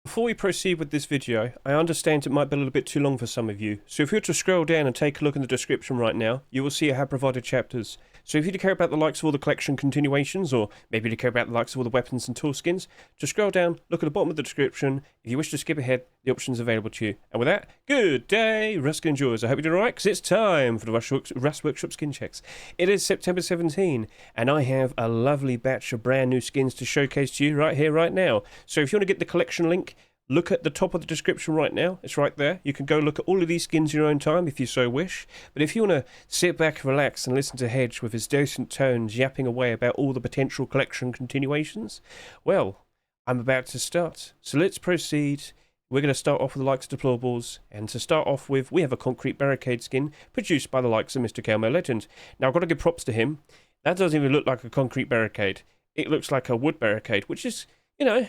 Before we proceed with this video, I understand it might be a little bit too long for some of you, so if you were to scroll down and take a look in the description right now, you will see I have provided chapters. So if you do care about the likes of all the collection continuations, or maybe you care about the likes of all the weapons and tool skins, just scroll down, look at the bottom of the description. If you wish to skip ahead, the option's available to you. And with that, good day, Rust enjoyers. I hope you're doing alright, because it's time for the Rust Workshop skin checks. It is September 17, and I have a lovely batch of brand new skins to showcase to you right here, right now. So if you want to get the collection link, look at the top of the description right now. It's right there. You can go look at all of these skins in your own time if you so wish. But if you want to sit back, relax, and listen to Hedge with his decent tones yapping away about all the potential collection continuations, well, I'm about to start. So let's proceed. We're going to start off with the likes of Deployables. And to start off with, we have a concrete barricade skin produced by the likes of Mr. Kelp Legend. Now, I've got to give props to him. That doesn't even look like a concrete barricade. It looks like a wood barricade, which is, you know,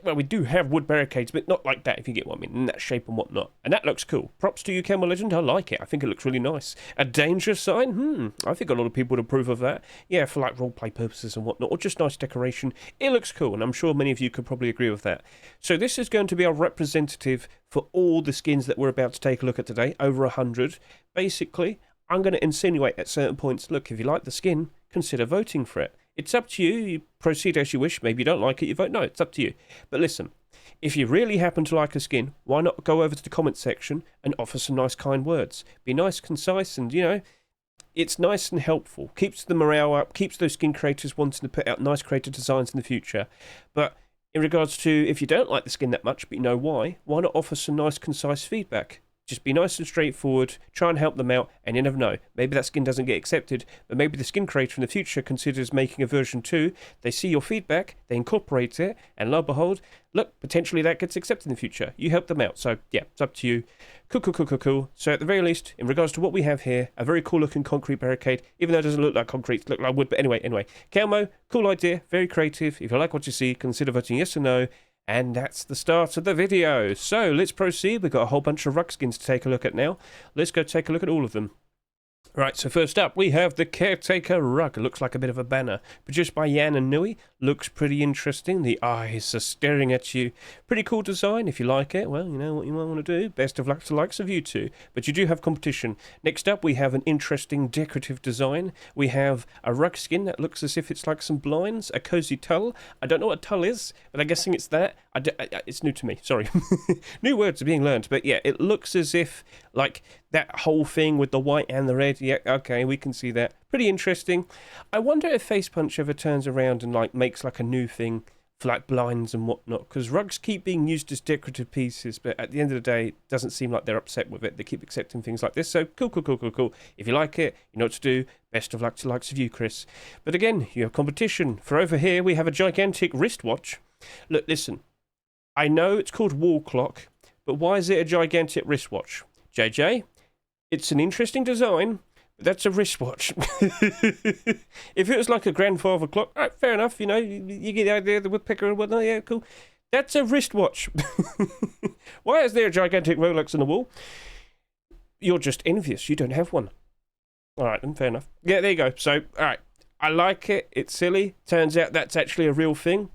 well, we do have wood barricades, but not like that, if you get what I mean, in that shape and whatnot. And that looks cool. Props to you, Kelp Legend. I like it. I think it looks really nice. A danger sign? I think a lot of people would approve of that. Yeah, for like roleplay purposes and whatnot, or just nice decoration. It looks cool, and I'm sure many of you could probably agree with that. So this is going to be our representative for all the skins that we're about to take a look at today, over 100. Basically, I'm going to insinuate at certain points, look, if you like the skin, consider voting for it. It's up to you. You proceed as you wish. Maybe you don't like it, you vote no. It's up to you. But listen, if you really happen to like a skin, why not go over to the comment section and offer some nice, kind words? Be nice, concise, and, you know, it's nice and helpful. Keeps the morale up, keeps those skin creators wanting to put out nice creative designs in the future. But in regards to if you don't like the skin that much, but you know why not offer some nice, concise feedback? Just be nice and straightforward, try and help them out, and you never know. Maybe that skin doesn't get accepted, but maybe the skin creator in the future considers making a version 2. They see your feedback, they incorporate it, and lo and behold, look, potentially that gets accepted in the future. You help them out, so yeah, it's up to you. Cool. So at the very least, in regards to what we have here, a very cool looking concrete barricade, even though it doesn't look like concrete, it looks like wood, but anyway. Kelmo, cool idea, very creative. If you like what you see, consider voting yes or no. And that's the start of the video. So let's proceed. We've got a whole bunch of rug skins to take a look at now. Let's go take a look at all of them. Right, so first up, we have the Caretaker Rug. It looks like a bit of a banner. Produced by Yan and Nui. Looks pretty interesting. The eyes are staring at you. Pretty cool design. If you like it, well, you know what you might want to do. Best of luck to the likes of you two. But you do have competition. Next up, we have an interesting decorative design. We have a rug skin that looks as if it's like some blinds. A cozy tulle. I don't know what a tulle is, but I'm guessing it's that. It's new to me, sorry. New words are being learned. But yeah, it looks as if, like, that whole thing with the white and the red. Yeah, okay, we can see that. Pretty interesting. I wonder if Face Punch ever turns around and like makes like a new thing for like blinds and whatnot, because rugs keep being used as decorative pieces, but at the end of the day, it doesn't seem like they're upset with it. They keep accepting things like this, so cool. If you like it, you know what to do. Best of luck to the likes of you, Chris. But again, you have competition. For over here, we have a gigantic wristwatch. Look, listen, I know it's called wall clock, but why is it a gigantic wristwatch? JJ? It's an interesting design, but that's a wristwatch. If it was like a grandfather clock, all right, fair enough, you know, you get the idea, the woodpecker and whatnot, yeah, cool. That's a wristwatch. Why is there a gigantic Rolex on the wall? You're just envious, you don't have one. All right, then, fair enough. Yeah, there you go. So, all right, I like it, it's silly. Turns out that's actually a real thing.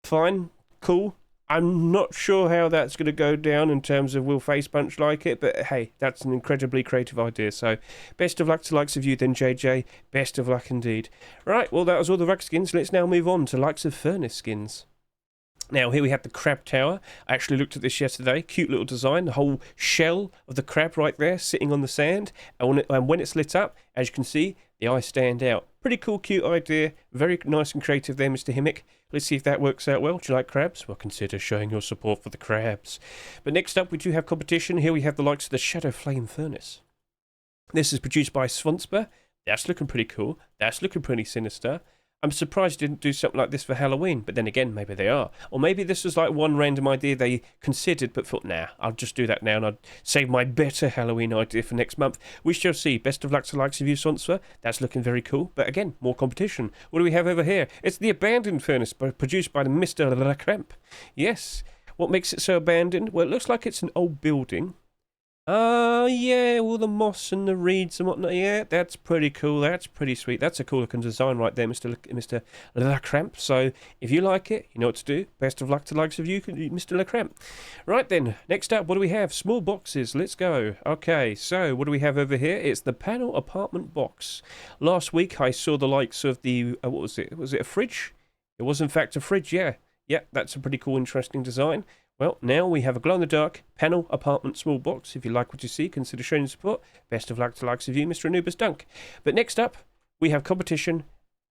Fine, cool. I'm not sure how that's going to go down in terms of will Face Punch like it, but hey, that's an incredibly creative idea. So, best of luck to likes of you then, JJ. Best of luck indeed. Right, well, that was all the rug skins. Let's now move on to likes of furnace skins. Now, here we have the crab tower. I actually looked at this yesterday. Cute little design. The whole shell of the crab right there sitting on the sand. And when it's lit up, as you can see, the eyes stand out. Pretty cool, cute idea. Very nice and creative there, Mr. Himmick. Let's see if that works out well. Do you like crabs? Well, consider showing your support for the crabs. But next up, we do have competition. Here we have the likes of the Shadow Flame Furnace. This is produced by Svonspa. That's looking pretty cool. That's looking pretty sinister. I'm surprised they didn't do something like this for Halloween, but then again, maybe they are. Or maybe this was like one random idea they considered, but thought, nah, I'll just do that now, and I'll save my better Halloween idea for next month. We shall see. Best of luck to the likes of you, Sonsor. That's looking very cool, but again, more competition. What do we have over here? It's the Abandoned Furnace, produced by the Mr. Crypt. Yes. What makes it so abandoned? Well, it looks like it's an old building. Yeah, all the moss and the reeds and whatnot. Yeah, that's pretty cool. That's pretty sweet. That's a cool looking design right there, Mr. Lacramp. So if you like it, you know what to do. Best of luck to the likes of you, Mr. Lacramp. Right then, next up, what do we have? Small boxes. Let's go. Okay, so what do we have over here? It's the panel apartment box. Last week I saw the likes of the what was it? Was it a fridge? It was in fact a fridge. Yeah, yeah. That's a pretty cool, interesting design. Well, now we have a glow-in-the-dark panel apartment small box. If you like what you see, consider showing support. Best of luck to the likes of you, Mr. Anubis Dunk. But next up, we have competition,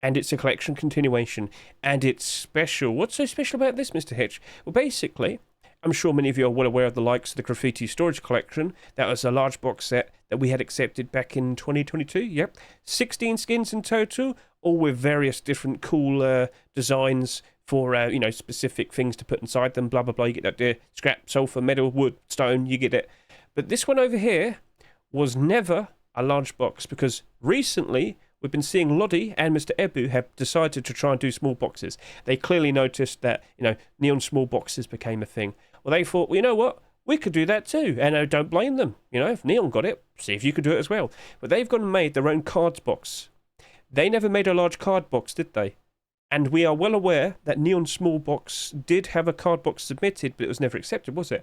and it's a collection continuation, and it's special. What's so special about this, Mr. Hedge? Well, basically, I'm sure many of you are well aware of the likes of the Graffiti storage collection. That was a large box set that we had accepted back in 2022. Yep, 16 skins in total, all with various different cool designs for, specific things to put inside them, blah, blah, blah. You get that there, scrap, sulfur, metal, wood, stone, you get it. But this one over here was never a large box because recently we've been seeing Lottie and Mr. Ebu have decided to try and do small boxes. They clearly noticed that, neon small boxes became a thing. Well, they thought, well, you know what? We could do that too. And I don't blame them. If Neon got it, see if you could do it as well. But they've gone and made their own cards box. They never made a large card box, did they? And we are well aware that Neon Small Box did have a card box submitted, but it was never accepted, was it?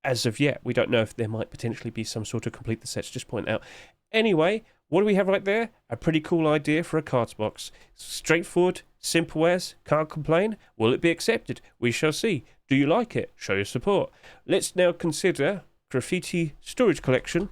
As of yet, we don't know if there might potentially be some sort of complete the sets, just point out. Anyway, what do we have right there? A pretty cool idea for a cards box. Straightforward, simple as, can't complain. Will it be accepted? We shall see. Do you like it? Show your support. Let's now consider Graffiti Storage Collection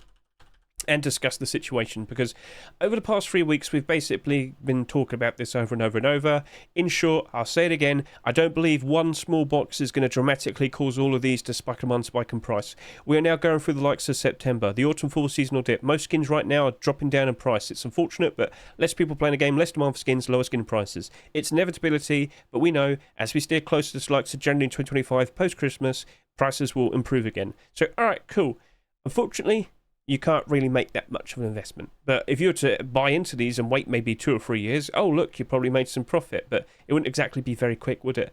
and discuss the situation, because over the past 3 weeks we've basically been talking about this over and over and over. In short, I'll say it again, I don't believe one small box is going to dramatically cause all of these to spike in price. We are now going through the likes of September, the autumn fall seasonal dip. Most skins right now are dropping down in price. It's unfortunate, but less people playing the game, less demand for skins, lower skin prices. It's inevitability, but we know as we steer closer to the likes of January 2025 post-Christmas, prices will improve again. So alright, cool. Unfortunately, you can't really make that much of an investment. But if you were to buy into these and wait maybe 2 or 3 years, oh look, you probably made some profit, but it wouldn't exactly be very quick, would it?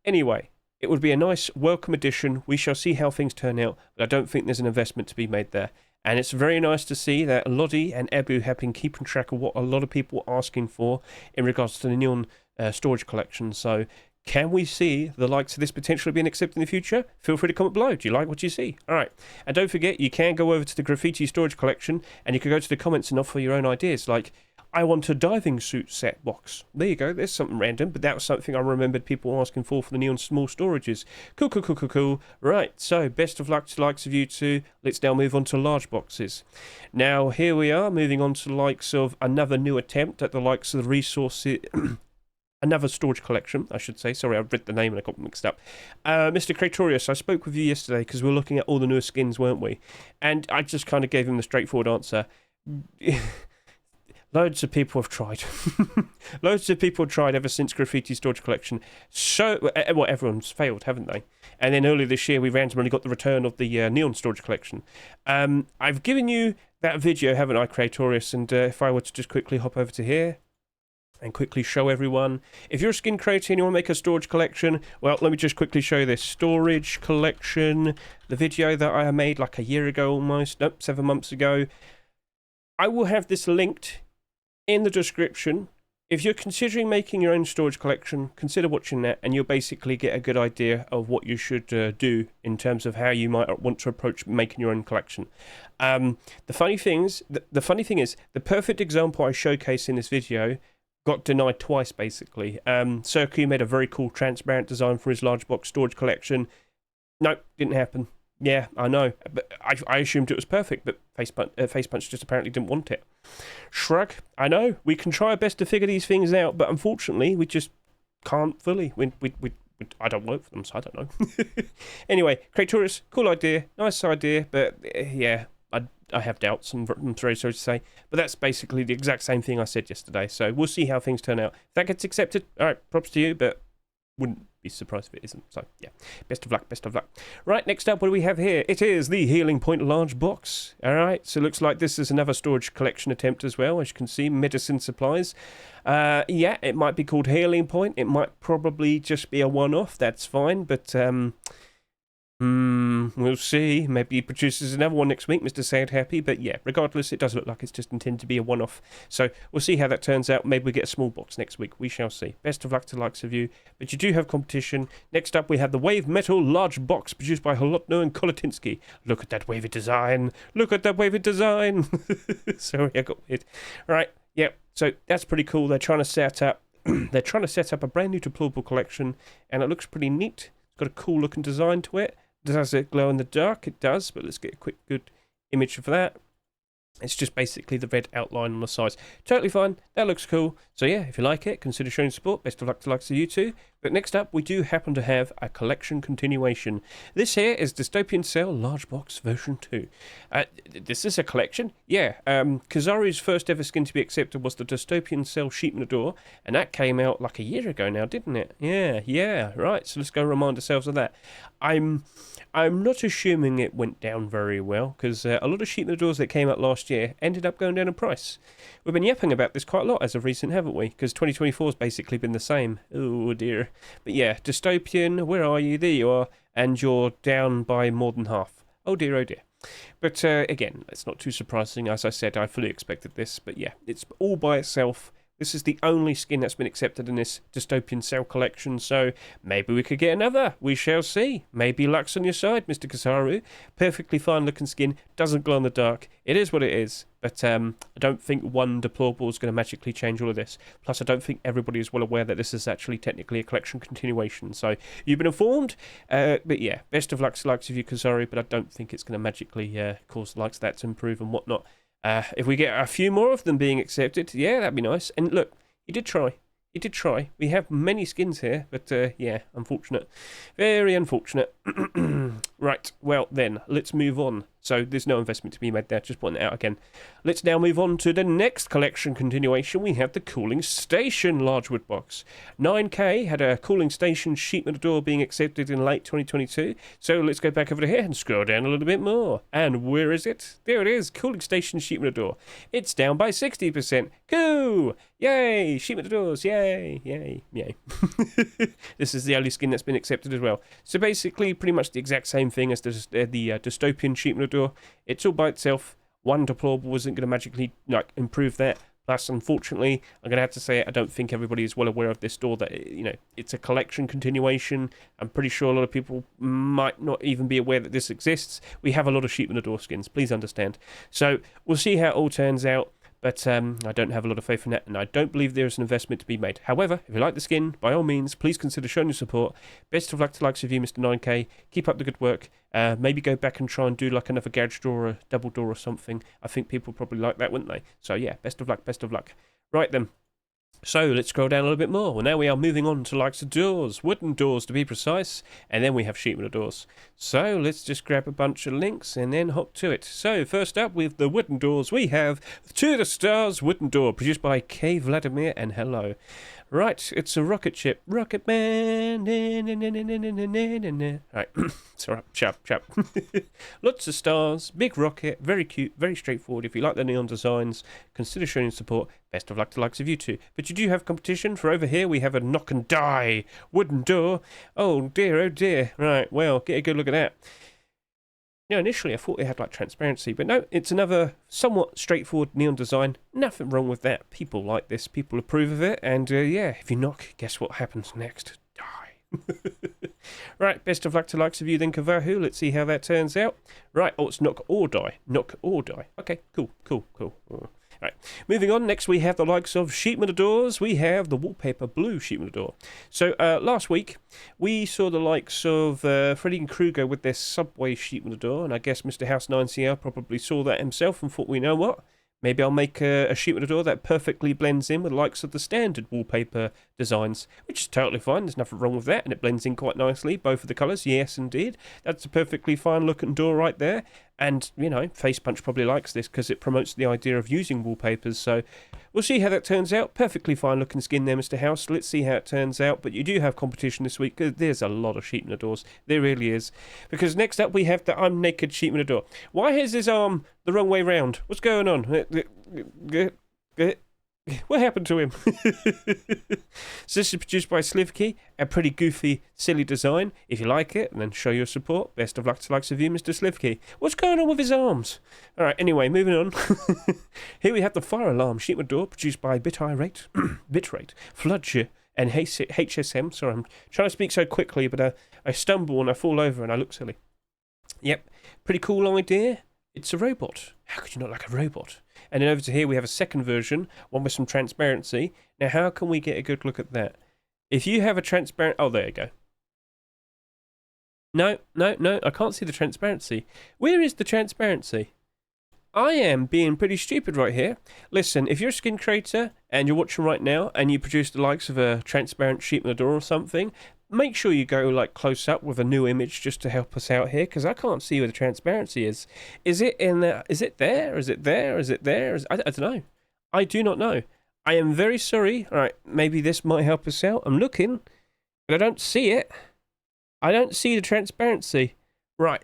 Anyway, it would be a nice welcome addition. We shall see how things turn out, but I don't think there's an investment to be made there. And it's very nice to see that Lottie and Ebu have been keeping track of what a lot of people are asking for in regards to the Neon storage collection. So can we see the likes of this potentially being accepted in the future? Feel free to comment below. Do you like what you see? All right. And don't forget, you can go over to the Graffiti storage collection and you can go to the comments and offer your own ideas. Like, I want a diving suit set box. There you go. There's something random, but that was something I remembered people asking for the Neon small storages. Cool, cool, cool, cool, cool. Right. So, best of luck to the likes of you two. Let's now move on to large boxes. Now, here we are, moving on to the likes of another new attempt at the likes of the resources... Another storage collection, I should say. Sorry, I read the name and I got mixed up. Mr. Kratorius, I spoke with you yesterday because we were looking at all the newer skins, weren't we? And I just kind of gave him the straightforward answer. Loads of people have tried. Loads of people have tried ever since Graffiti Storage Collection. So, well, everyone's failed, haven't they? And then earlier this year, we randomly got the return of the Neon Storage Collection. I've given you that video, haven't I, Kratorius? And if I were to just quickly hop over to here and quickly show everyone. If you're a skin creator and you want to make a storage collection, well, let me just quickly show you this storage collection. The video that I made like a year ago almost, nope, 7 months ago. I will have this linked in the description. If you're considering making your own storage collection, consider watching that and you'll basically get a good idea of what you should do in terms of how you might want to approach making your own collection. The funny thing is, the perfect example I showcase in this video got denied twice, basically. Circu made a very cool transparent design for his large box storage collection. Nope, didn't happen. Yeah, I know. But I assumed it was perfect, but Facepunch just apparently didn't want it. Shrug, I know. We can try our best to figure these things out, but unfortunately, we just can't fully. I don't work for them, so I don't know. Anyway, Kratorius, cool idea, nice idea, but yeah, I have doubts, I'm very sorry to say. But that's basically the exact same thing I said yesterday. So we'll see how things turn out. If that gets accepted, all right, props to you, but wouldn't be surprised if it isn't. So, yeah, best of luck, best of luck. Right, next up, what do we have here? It is the Healing Point large box. All right, so it looks like this is another storage collection attempt as well. As you can see, medicine supplies. Yeah, it might be called Healing Point. It might probably just be a one-off. That's fine, but We'll see. Maybe he produces another one next week, Mr. Sad Happy. But yeah, regardless, it does look like it's just intended to be a one-off. So we'll see how that turns out. Maybe we get a small box next week. We shall see. Best of luck to the likes of you. But you do have competition. Next up, we have the Wave Metal large box produced by Holotno and Kolatinsky. Look at that wavy design. Look at that wavy design. Sorry, I got weird. Right. Yeah. So that's pretty cool. They're trying to set up. They're trying to set up a brand new deployable collection, and it looks pretty neat. It's got a cool looking design to it. Does it glow in the dark? It does, but let's get a quick good image of that. It's just basically the red outline on the sides. Totally fine. That looks cool. So yeah, if you like it, consider showing support. Best of luck to likes of you too. But next up, we do happen to have a collection continuation. This here is Dystopian Cell Large Box version 2. This is a collection? Yeah. Kazaru's first ever skin to be accepted was the Dystopian Cell Sheep in the Door, and that came out like a year ago now, didn't it? Yeah. Right, so let's go remind ourselves of that. I'm not assuming it went down very well, because a lot of Sheep in the Doors that came out last year ended up going down in price. We've been yapping about this quite a lot as of recent, haven't we? Because 2024 has basically been the same. Oh dear. But yeah, Dystopian, where are you? There you are. And you're down by more than half. Oh dear, oh dear. But again, it's not too surprising. As I said, I fully expected this. But yeah, it's all by itself. This is the only skin that's been accepted in this Dystopian Cell collection, so maybe we could get another. We shall see. Maybe luck's on your side, Mr. Kazaru. Perfectly fine looking skin, doesn't glow in the dark. It is what it is, but I don't think one deplorable is going to magically change all of this. Plus, I don't think everybody is well aware that this is actually technically a collection continuation. So, you've been informed, but yeah, best of luck to likes of you, Kazaru, but I don't think it's going to magically cause the likes of that to improve and whatnot. If we get a few more of them being accepted, yeah, that'd be nice. And look, he did try. He did try. We have many skins here, but yeah, unfortunate. Very unfortunate. Right, well then, let's move on. So there's no investment to be made there, just pointing it out again. Let's now move on to the next collection continuation. We have the Cooling Station large wood box. 9K had a Cooling Station sheet metal door being accepted in late 2022. So let's go back over to here and scroll down a little bit more. And where is it? There it is, Cooling Station sheet metal door. It's down by 60%. Cool! Yay! Sheet metal doors, yay! Yay! Yay! This is the only skin that's been accepted as well. So basically, pretty much the exact same thing as the Dystopian sheet metal door. It's all by itself. One deplorable isn't going to magically improve that. Plus, unfortunately, I'm going to have to say I don't think everybody is well aware of this door, that it's a collection continuation. I'm pretty sure a lot of people might not even be aware that this exists. We have a lot of sheep in the door skins, please understand. So we'll see how it all turns out. But I don't have a lot of faith in that, and I don't believe there is an investment to be made. However, if you like the skin, by all means, please consider showing your support. Best of luck to the likes of you, Mr. 9K. Keep up the good work. Maybe go back and try and do like another garage door or a double door or something. I think people probably like that, wouldn't they? So yeah, best of luck, best of luck. Right then. So let's scroll down a little bit more. Well, now we are moving on to likes of doors, wooden doors to be precise, and then we have sheet metal doors. So let's just grab a bunch of links and then hop to it. So first up with the wooden doors, we have To the Stars wooden door, produced by K. Vladimir and Hello. Right, it's a rocket ship. Rocket Man. Right, sorry, chap. Lots of stars, big rocket, very cute, very straightforward. If you like the neon designs, consider showing support. Best of luck to the likes of you two. But you do have competition, for over here we have a knock and die wooden door. Oh dear. Right, well, get a good look at that. Now, initially I thought it had like transparency, but no, it's another somewhat straightforward neon design. Nothing wrong with that. People like this, people approve of it, and yeah, if you knock, guess what happens next? Die. Right, best of luck to the likes of you then, Kavahu. Let's see how that turns out. Right, oh, it's knock or die. Knock or die. Okay, cool. Right, moving on. Next, we have the likes of sheet metal doors. We have the wallpaper blue sheet metal door. So last week, we saw the likes of Freddy and Krueger with their subway sheet metal door, and I guess Mr. House 9CR probably saw that himself and thought, well, you know what? Maybe I'll make a sheet metal door that perfectly blends in with the likes of the standard wallpaper designs, which is totally fine. There's nothing wrong with that, and it blends in quite nicely, both of the colours. Yes, indeed. That's a perfectly fine looking door right there. And, Face Punch probably likes this because it promotes the idea of using wallpapers. So we'll see how that turns out. Perfectly fine looking skin there, Mr. House. Let's see how it turns out. But you do have competition this week. There's a lot of sheet metal doors. There really is. Because next up we have the I'm Naked sheet metal door. Why is his arm the wrong way round? What's going on? What happened to him? So this is produced by Slivkey, a pretty goofy, silly design. If you like it, then show your support. Best of luck to likes of you, Mr. Slivkey. What's going on with his arms? Alright, anyway, moving on. Here we have the fire alarm sheet door, produced by Bitrate, Floodshire, and HSM. Sorry, I'm trying to speak so quickly, but I stumble and I fall over and I look silly. Yep, pretty cool idea. It's a robot. How could you not like a robot? And then over to here we have a second version, one with some transparency. Now how can we get a good look at that? If you have a transparent... Oh, there you go. No, I can't see the transparency. Where is the transparency? I am being pretty stupid right here. Listen, if you're a skin creator and you're watching right now and you produce the likes of a transparent sheet in the door or something, make sure you go like close up with a new image just to help us out here, because I can't see where the transparency is. Is it in there? Is it there? Is it there? Is it there? I don't know. I do not know. I am very sorry. All right, maybe this might help us out. I'm looking, but I don't see it. I don't see the transparency. Right,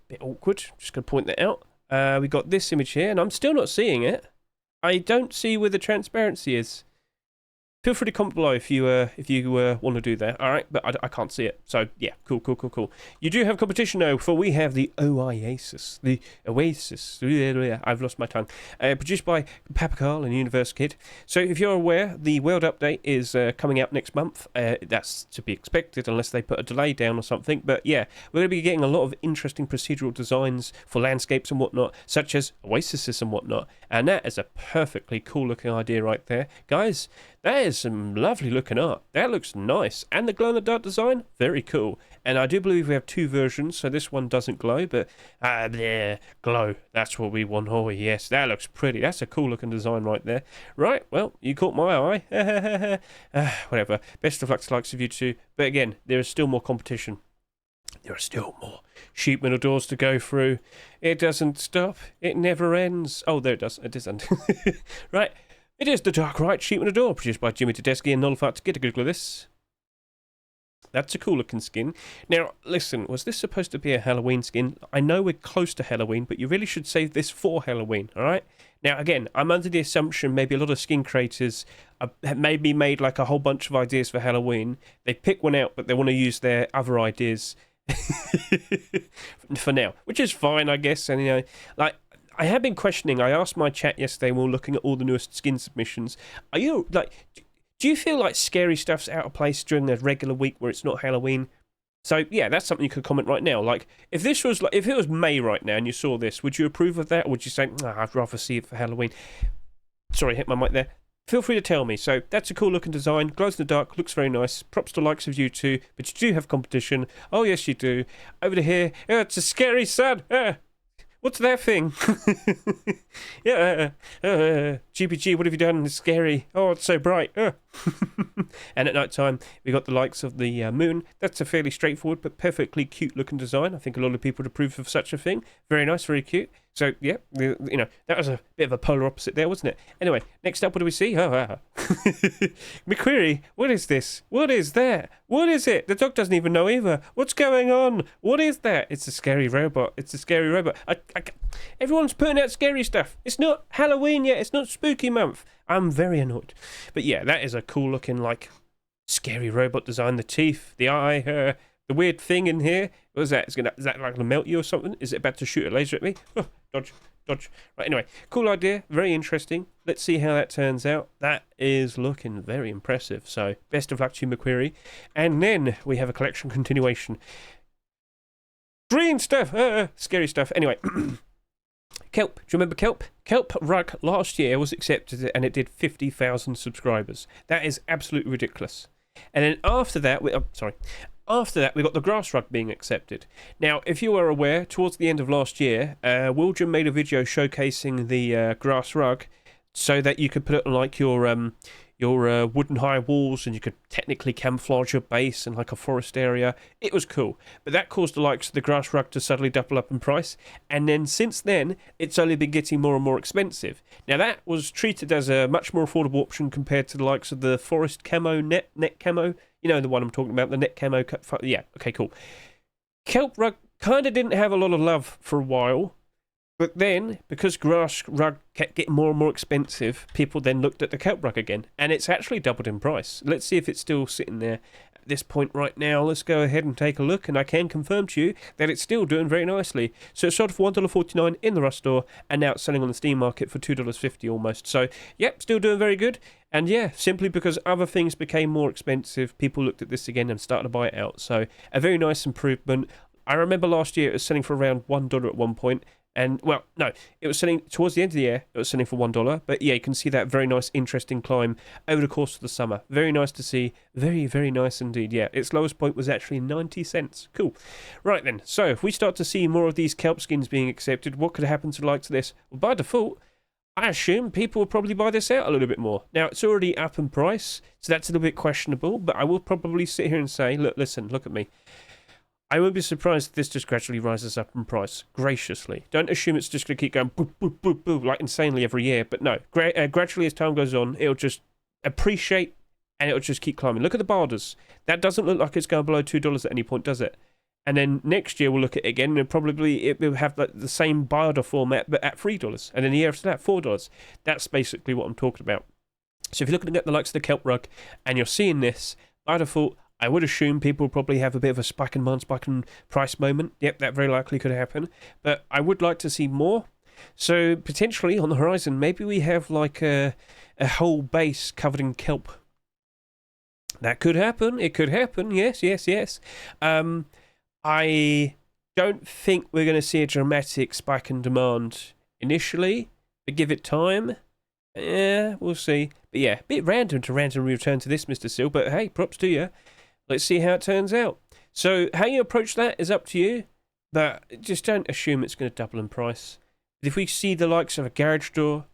bit awkward. Just going to point that out. We got this image here, and I'm still not seeing it. I don't see where the transparency is. Feel free to comment below if you want to do that. All right, but I can't see it. So yeah, cool. You do have competition though, for we have the Oasis, I've lost my tongue. Produced by Papacarl and Universe Kid. So if you're aware, the world update is coming out next month. That's to be expected unless they put a delay down or something. But yeah, we're going to be getting a lot of interesting procedural designs for landscapes and whatnot, such as oases and whatnot. And that is a perfectly cool looking idea right there, guys. That is some lovely looking art. That looks nice. And the glow-in-the-dark design, very cool. And I do believe we have two versions, so this one doesn't glow, but there, glow. That's what we want. Oh yes, that looks pretty. That's a cool looking design right there. Right, well, you caught my eye. Whatever. Best of luck to likes of you too. But again, there is still more competition. There are still more sheet metal doors to go through. It doesn't stop. It never ends. Oh, there it does. It doesn't. Right. It is the Dark Right sheet metal door, produced by Jimmy Tedeschi and Nullfart. Get a good look at this. That's a cool looking skin. Now, listen, was this supposed to be a Halloween skin? I know we're close to Halloween, but you really should save this for Halloween, alright? Now, again, I'm under the assumption maybe a lot of skin creators have maybe made like a whole bunch of ideas for Halloween. They pick one out, but they want to use their other ideas for now, which is fine, I guess. And, you know, like, I have been questioning. I asked my chat yesterday when we were looking at all the newest skin submissions. Are you, like, do you feel like scary stuff's out of place during the regular week where it's not Halloween? So, yeah, that's something you could comment right now. Like, if this was, like, if it was May right now and you saw this, would you approve of that? Or would you say, nah, I'd rather see it for Halloween? Sorry, I hit my mic there. Feel free to tell me. So, that's a cool looking design. Glows in the dark, looks very nice. Props to likes of you too. But you do have competition. Oh, yes, you do. Over to here. Oh, it's a scary sun. What's that thing? Yeah, GPG, what have you done? It's scary. Oh, it's so bright. And at night time, we got the likes of the moon. That's a fairly straightforward but perfectly cute looking design. I think a lot of people would approve of such a thing. Very nice, very cute. So, yeah, you know, that was a bit of a polar opposite there, wasn't it? Anyway, next up, what do we see? McQuery, what is this? What is that? What is it? The dog doesn't even know either. What's going on? What is that? It's a scary robot. It's a scary robot. Everyone's putting out scary stuff. It's not Halloween yet. It's not spooky month. I'm very annoyed. But yeah, that is a cool looking, like, scary robot design. The teeth, the eye, the weird thing in here. What is that? Is that like going to melt you or something? Is it about to shoot a laser at me? Oh, dodge. Right, anyway, cool idea. Very interesting. Let's see how that turns out. That is looking very impressive. So, best of luck to you, McQuery. And then we have a collection continuation. Green stuff. Scary stuff. Anyway. Kelp. Do you remember Kelp? Kelp rug last year was accepted and it did 50,000 subscribers. That is absolutely ridiculous. And then after that, we got the grass rug being accepted. Now, if you are aware, towards the end of last year, Wildren made a video showcasing the grass rug so that you could put it on like your wooden high walls, and you could technically camouflage your base in like a forest area. It was cool, but that caused the likes of the grass rug to suddenly double up in price, and then since then it's only been getting more and more expensive. Now that was treated as a much more affordable option compared to the likes of the forest camo, net camo, you know, the one I'm talking about, the net camo. Yeah, okay, cool. Kelp rug kind of didn't have a lot of love for a while, But then, because grass rug kept getting more and more expensive, people then looked at the kelp rug again, and it's actually doubled in price. Let's see if it's still sitting there at this point right now. Let's go ahead and take a look, and I can confirm to you that it's still doing very nicely. So it sold for $1.49 in the Rust store, and now it's selling on the Steam market for $2.50 almost. So, yep, still doing very good. And yeah, simply because other things became more expensive, people looked at this again and started to buy it out. So a very nice improvement. I remember last year it was selling for around $1 at one point. And, well, no, it was selling towards the end of the year, it was selling for $1. But yeah, you can see that very nice, interesting climb over the course of the summer. Very nice to see. Very, very nice indeed. Yeah, its lowest point was actually 90 cents. Cool. Right then, so if we start to see more of these kelp skins being accepted, what could happen to the likes of this? Well, by default, I assume people will probably buy this out a little bit more. Now, it's already up in price, so that's a little bit questionable. But I will probably sit here and say, look, listen, look at me. I won't be surprised if this just gradually rises up in price, graciously. Don't assume it's just going to keep going boop, boop, boop, boop, like insanely every year. But no, gradually as time goes on, it'll just appreciate and it'll just keep climbing. Look at the barders. That doesn't look like it's going below $2 at any point, does it? And then next year we'll look at it again, and it will have the same barder format, but at $3. And then the year after that, $4. That's basically what I'm talking about. So if you're looking at the likes of the kelp rug, and you're seeing this, by default, I would assume people will probably have a bit of a spike in price moment. Yep, that very likely could happen. But I would like to see more. So potentially on the horizon, maybe we have like a whole base covered in kelp. That could happen. It could happen. Yes, yes, yes. I don't think we're going to see a dramatic spike in demand initially, but give it time. Yeah, we'll see. But yeah, a bit random to randomly return to this, Mr. Seal, but hey, props to you. Let's see how it turns out. So how you approach that is up to you, but just don't assume it's going to double in price. If we see the likes of a garage door,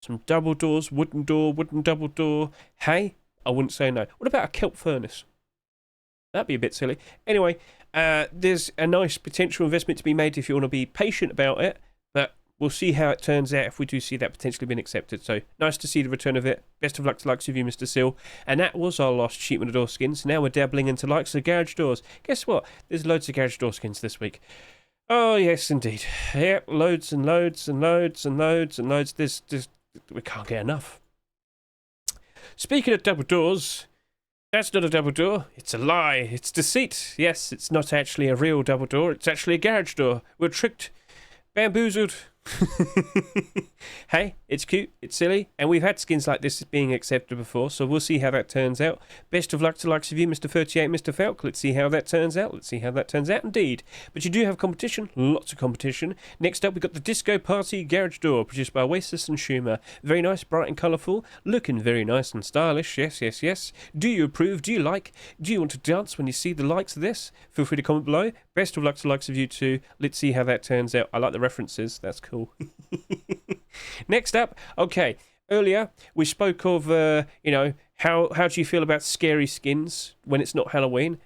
some double doors, wooden double door, hey, I wouldn't say no. What about a kelp furnace? That'd be a bit silly. Anyway, there's a nice potential investment to be made if you want to be patient about it, but we'll see how it turns out if we do see that potentially being accepted. So, nice to see the return of it. Best of luck to likes of you, Mr. Seal. And that was our last achievement of door skins. Now we're dabbling into likes of garage doors. Guess what? There's loads of garage door skins this week. Oh, yes, indeed. Yep, loads and loads and loads and loads and loads. We can't get enough. Speaking of double doors, that's not a double door. It's a lie. It's deceit. Yes, it's not actually a real double door. It's actually a garage door. We're tricked. Bamboozled. Hey, it's cute, it's silly, and we've had skins like this being accepted before, so we'll see how that turns out. Best of luck to likes of you, Mr. 38, Mr. Falk. Let's see how that turns out. Let's see how that turns out indeed. But you do have competition, lots of competition. Next up, we've got the Disco Party Garage Door, produced by Oasis and Schumer. Very nice, bright and colourful, looking very nice and stylish. Yes, yes, yes. Do you approve? Do you like? Do you want to dance when you see the likes of this? Feel free to comment below. Best of luck to likes of you too. Let's see how that turns out. I like the references. That's cool. Next up, okay, earlier we spoke of, how do you feel about scary skins when it's not Halloween?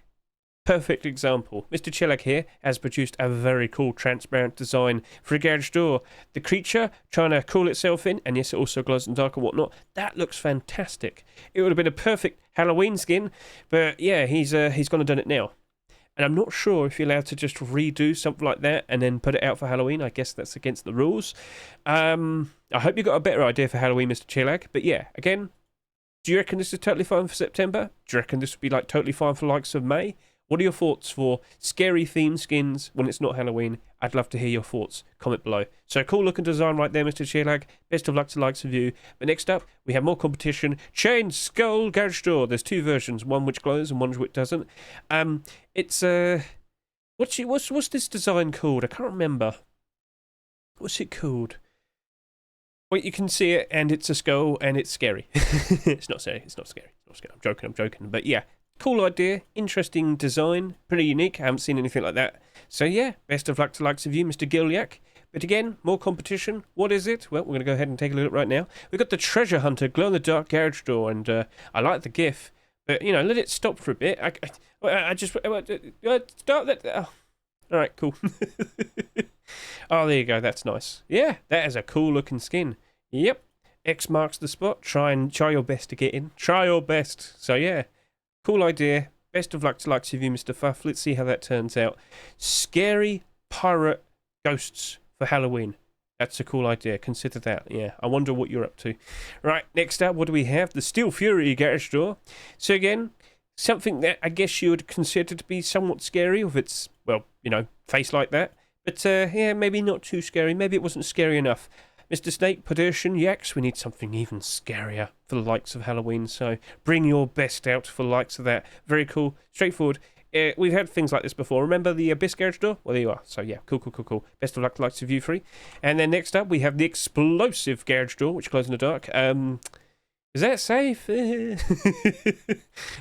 Perfect example. Mr. Chillag here has produced a very cool transparent design for a garage door. The creature trying to cool itself in, and yes, it also glows in the dark and whatnot. That looks fantastic. It would have been a perfect Halloween skin, but yeah, he's gone and done it now. And I'm not sure if you're allowed to just redo something like that and then put it out for Halloween. I guess that's against the rules. I hope you got a better idea for Halloween, Mr. Chillag. But yeah, again, do you reckon this is totally fine for September? Do you reckon this would be like totally fine for the likes of May? What are your thoughts for scary themed skins when it's not Halloween? I'd love to hear your thoughts. Comment below. So cool looking design right there, Mr. Chillag. Best of luck to likes of you. But next up, we have more competition. Chain Skull Garage Door. There's two versions, one which glows and one which doesn't. It's what's this design called? I can't remember. What's it called? Well, you can see it, and it's a skull, and it's scary. It's not scary. It's not scary. It's not scary. I'm joking. But yeah. Cool idea, interesting design, pretty unique. I haven't seen anything like that. So yeah, best of luck to likes of you, Mr. Gilyak. But again, more competition. What is it? Well, we're going to go ahead and take a look at it right now. We've got the Treasure Hunter glow-in-the-dark garage door, and I like the GIF. But, let it stop for a bit. I just... Start that... Oh. All right, cool. Oh, there you go. That's nice. Yeah, that is a cool-looking skin. Yep. X marks the spot. Try your best to get in. Try your best. So, yeah. Cool idea. Best of luck to likes of you, Mr. Fuff. Let's see how that turns out. Scary pirate ghosts for Halloween. That's a cool idea. Consider that. Yeah, I wonder what you're up to. Right, next up, what do we have? The Steel Fury garage door. So again, something that I guess you would consider to be somewhat scary if it's, well, you know, face like that. But yeah, maybe not too scary. Maybe it wasn't scary enough. Mr. Snake, Pedersen, Yaks, we need something even scarier for the likes of Halloween. So bring your best out for the likes of that. Very cool, straightforward. We've had things like this before. Remember the Abyss garage door? Well, there you are. So yeah, cool. Best of luck to likes of you three. And then next up, we have the explosive garage door, which closes in the dark. Is that safe?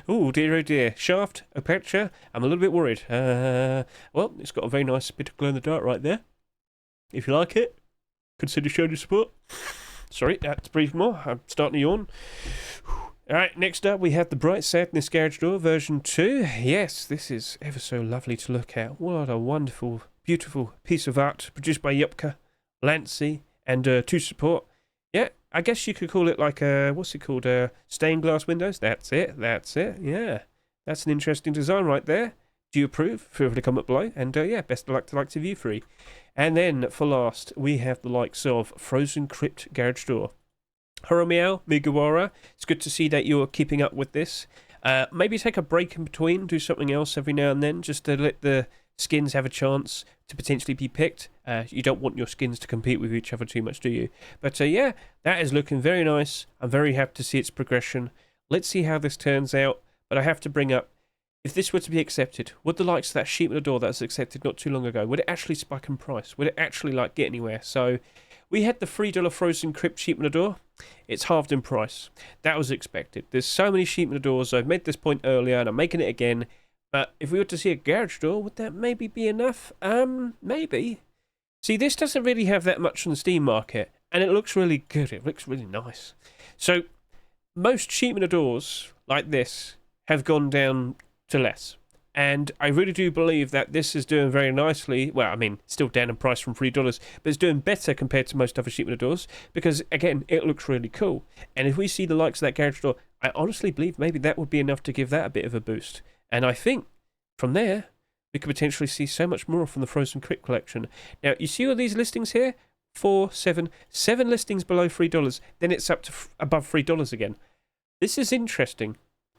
Oh dear. Shaft, aperture. I'm a little bit worried. Well, it's got a very nice bit of glow in the dark right there. If you like it, consider showing your support. Sorry, I have to breathe more. I'm starting to yawn. Alright, next up we have the Bright Sadness garage door version 2. Yes, this is ever so lovely to look at. What a wonderful, beautiful piece of art produced by Ichtaca, Lancy, and to support. Yeah, I guess you could call it like what's it called? Stained glass windows. That's it. Yeah, that's an interesting design right there. Do you approve? Feel free to comment below. And yeah, best of luck to likes of you three. And then for last, we have the likes of Frozen Crypt garage door. Horomiao, Migawara, it's good to see that you're keeping up with this. Maybe take a break in between, do something else every now and then, just to let the skins have a chance to potentially be picked. You don't want your skins to compete with each other too much, do you? But yeah, that is looking very nice. I'm very happy to see its progression. Let's see how this turns out. But I have to bring up, if this were to be accepted, would the likes of that sheep in the door that was accepted not too long ago, would it actually spike in price? Would it actually like get anywhere? So we had the $3 Frozen Crypt sheep in the door. It's halved in price. That was expected. There's so many sheep in the doors. I've made this point earlier and I'm making it again. But if we were to see a garage door, would that maybe be enough? Maybe. See, this doesn't really have that much on the Steam market. And it looks really good. It looks really nice. So most sheep in the doors like this have gone down to less. And I really do believe that this is doing very nicely. Well, I mean, still down in price from $3, but it's doing better compared to most other sheep in the doors because, again, it looks really cool. And if we see the likes of that garage door, I honestly believe maybe that would be enough to give that a bit of a boost. And I think from there, we could potentially see so much more from the Frozen Crypt collection. Now, you see all these listings here? 4, 7 listings below $3. Then it's up to above $3 again. This is interesting.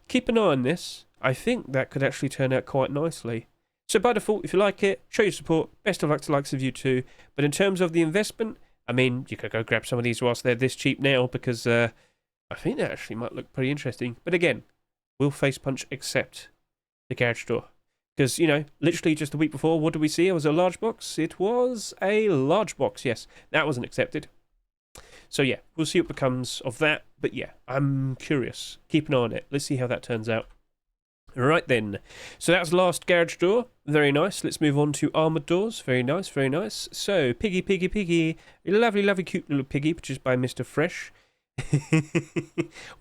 Keep an eye on this. I think that could actually turn out quite nicely. So by default, if you like it, show your support. Best of luck to likes of you too. But in terms of the investment, I mean, you could go grab some of these whilst they're this cheap now because I think that actually might look pretty interesting. But again, will Facepunch accept the garage door? Because, you know, literally just a week before, what did we see? It was a large box. It was a large box, yes. That wasn't accepted. So yeah, we'll see what becomes of that. But yeah, I'm curious. Keep an eye on it. Let's see how that turns out. Right then, so that's last garage door. Very nice. Let's move on to armoured doors. Very nice. So, Piggy. Lovely, cute little piggy, which is by Mr. Fresh.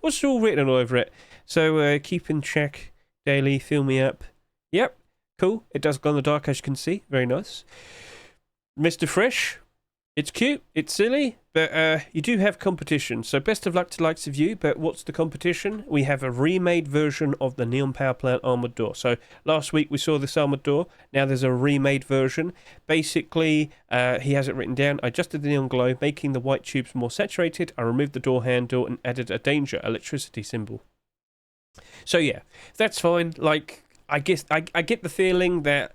What's all written all over it? So, keep in check daily, fill me up. Yep, cool. It does glow in the dark, as you can see. Very nice. Mr. Fresh. It's cute, it's silly, but you do have competition. So best of luck to likes of you, but what's the competition? We have a remade version of the Neon Powerplant armoured door. So last week we saw this armoured door. Now there's a remade version. Basically, he has it written down. I adjusted the neon glow, making the white tubes more saturated. I removed the door handle and added a danger electricity symbol. So yeah, that's fine. Like, I guess I get the feeling that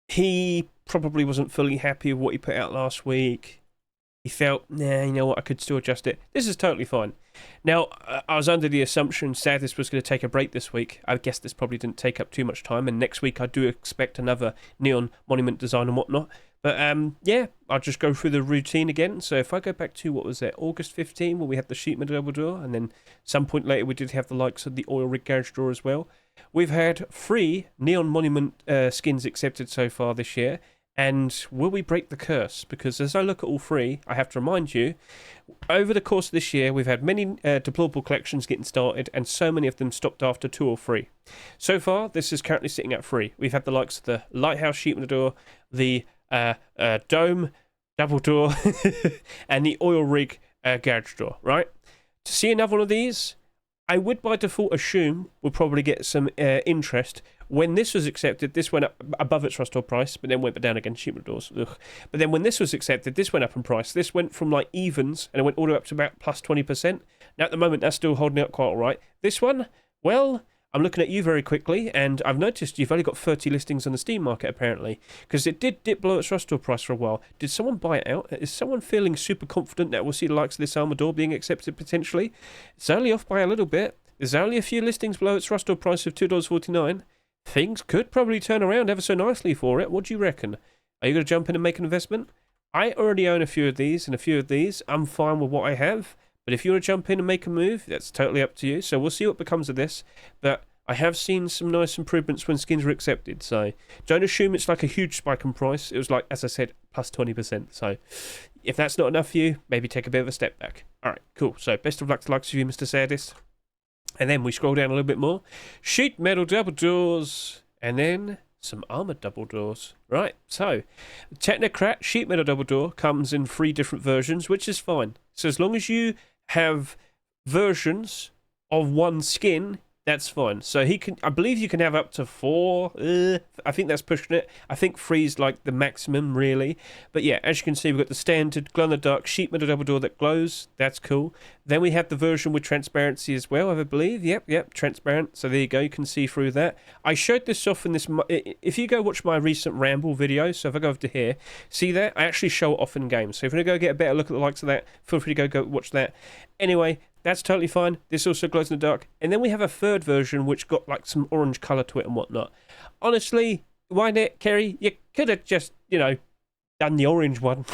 he probably wasn't fully happy with what he put out last week. He felt, nah, you know what, I could still adjust it. This is totally fine. Now, I was under the assumption Sadness was going to take a break this week. I guess this probably didn't take up too much time, and next week I do expect another neon monument design and whatnot. But yeah, I'll just go through the routine again. So if I go back to, what was it, August 15, where we had the sheet double door, and then some point later we did have the likes of the oil rig garage door as well. We've had 3 neon monument skins accepted so far this year. And will we break the curse? Because as I look at all 3, I have to remind you, over the course of this year, we've had many deployable collections getting started, and so many of them stopped after 2 or 3. So far, this is currently sitting at 3. We've had the likes of the Lighthouse sheet in the door, the Dome double door, and the Oil Rig garage door, right? To see another one of these, I would by default assume we'll probably get some interest. When this was accepted, this went up above its rust price, but then went down again. Sheet metal doors. Ugh. But then when this was accepted, this went up in price. This went from like evens, and it went all the way up to about plus 20%. Now at the moment, that's still holding up quite all right. This one, well, I'm looking at you very quickly, and I've noticed you've only got 30 listings on the Steam market, apparently, because it did dip below its rust price for a while. Did someone buy it out? Is someone feeling super confident that we'll see the likes of this Armour door being accepted potentially? It's only off by a little bit. There's only a few listings below its rust price of $2.49. Things could probably turn around ever so nicely for it. What do you reckon? Are you going to jump in and make an investment? I already own a few of these and a few of these. I'm fine with what I have. But if you want to jump in and make a move, that's totally up to you. So we'll see what becomes of this. But I have seen some nice improvements when skins were accepted. So don't assume it's like a huge spike in price. It was like, as I said, plus 20%. So if that's not enough for you, maybe take a bit of a step back. All right, cool. So best of luck to likes of you, Mr. Sadist. And then we scroll down a little bit more. Sheet metal double doors. And then some armored double doors. Right, so Technocrat sheet metal double door comes in 3 different versions, which is fine. So as long as you have versions of one skin, that's fine. So he can, I believe you can have up to 4. I think that's pushing it. I think 3 is like the maximum, really. But yeah, as you can see, we've got the standard glow-in-the-dark sheet metal double door that glows. That's cool. Then we have the version with transparency as well, I believe. Yep, transparent. So there you go. You can see through that. I showed this off in this. If you go watch my recent ramble video, so if I go over to here, see that? I actually show it off in game. So if you want to go get a better look at the likes of that, feel free to go watch that. Anyway, that's totally fine. This also glows in the dark. And then we have a third version which got like some orange colour to it and whatnot. Honestly, why not, Kerry? You could have just, done the orange one.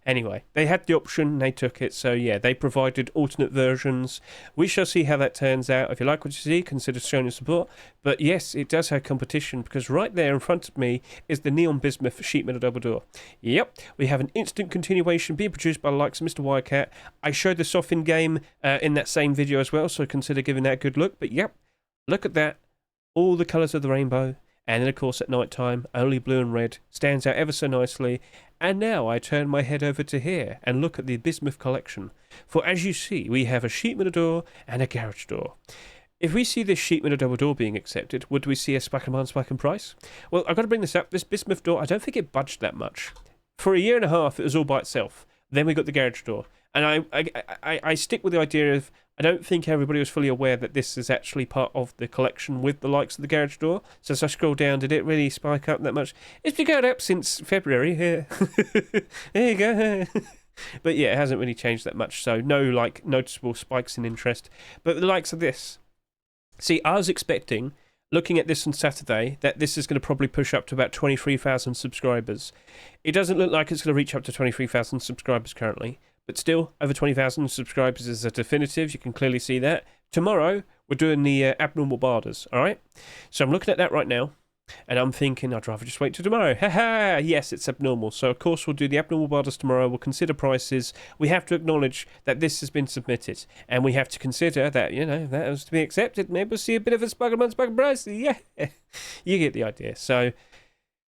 Anyway, they had the option, they took it. So yeah, they provided alternate versions. We shall see how that turns out. If you like what you see, consider showing your support. But yes, it does have competition, because right there in front of me is the Neon Bismuth sheet metal double door. Yep, we have an instant continuation being produced by the likes of Mr. Wirecat. I showed this off in game in that same video as well, so consider giving that a good look. But yep, look at that. All the colours of the rainbow. And then, of course, at night time, only blue and red stands out ever so nicely. And now I turn my head over to here and look at the Bismuth collection. For as you see, we have a sheet metal door and a garage door. If we see this sheet metal double door being accepted, would we see a spike in price? Well, I've got to bring this up. This Bismuth door, I don't think it budged that much. For a year and a half, it was all by itself. Then we got the garage door. And I stick with the idea of, I don't think everybody was fully aware that this is actually part of the collection with the likes of the garage door. So as I scroll down, did it really spike up that much? It's been going up since February. Here. There you go. But yeah, it hasn't really changed that much. So no like noticeable spikes in interest. But the likes of this. See, I was expecting, looking at this on Saturday, that this is going to probably push up to about 23,000 subscribers. It doesn't look like it's going to reach up to 23,000 subscribers currently. But still, over 20,000 subscribers is a definitive. You can clearly see that. Tomorrow, we're doing the abnormal barders, all right? So I'm looking at that right now, and I'm thinking I'd rather just wait till tomorrow. Ha! Yes, it's abnormal. So, of course, we'll do the abnormal barders tomorrow. We'll consider prices. We have to acknowledge that this has been submitted, and we have to consider that, that has to be accepted. Maybe we'll see a bit of a spike in price. Yeah, you get the idea. So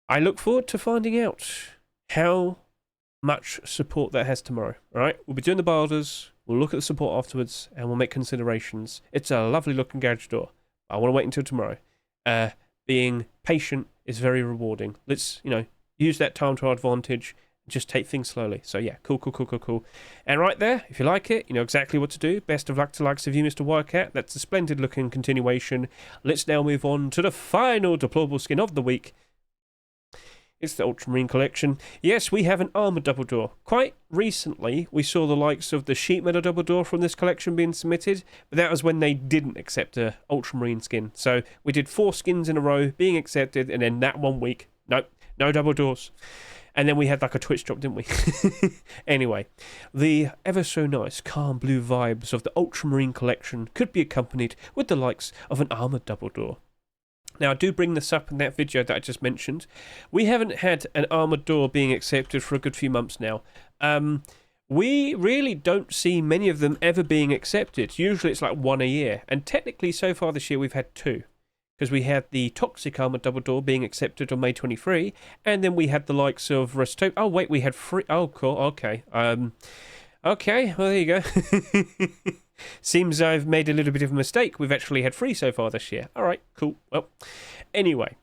I look forward to finding out how much support that has tomorrow. All right, we'll be doing the barders, we'll look at the support afterwards, and we'll make considerations. It's a lovely looking garage door. I want to wait until tomorrow. Being patient is very rewarding. Let's use that time to our advantage and just take things slowly. So yeah, cool. And right there, if you like it, you know exactly what to do. Best of luck to likes of you, Mr. Wirecat. That's a splendid looking continuation. Let's now move on to the final deployable skin of the week. It's the Ultramarine collection. Yes, we have an armored double door. Quite recently, we saw the likes of the sheet metal double door from this collection being submitted, but that was when they didn't accept a Ultramarine skin. So we did 4 skins in a row being accepted, and then that 1 week, nope, no double doors. And then we had like a Twitch drop, didn't we? Anyway, the ever so nice calm blue vibes of the Ultramarine collection could be accompanied with the likes of an armored double door. Now, I do bring this up in that video that I just mentioned. We haven't had an armoured door being accepted for a good few months now. We really don't see many of them ever being accepted. Usually it's like 1 a year. And technically, so far this year, we've had 2. Because we had the Toxic Armoured Double Door being accepted on May 23. And then we had the likes of Dystopian. Oh, wait, we had 3. Oh, cool. Okay. Okay, well, there you go. Seems I've made a little bit of a mistake. We've actually had 3 so far this year. All right, cool. Well, anyway,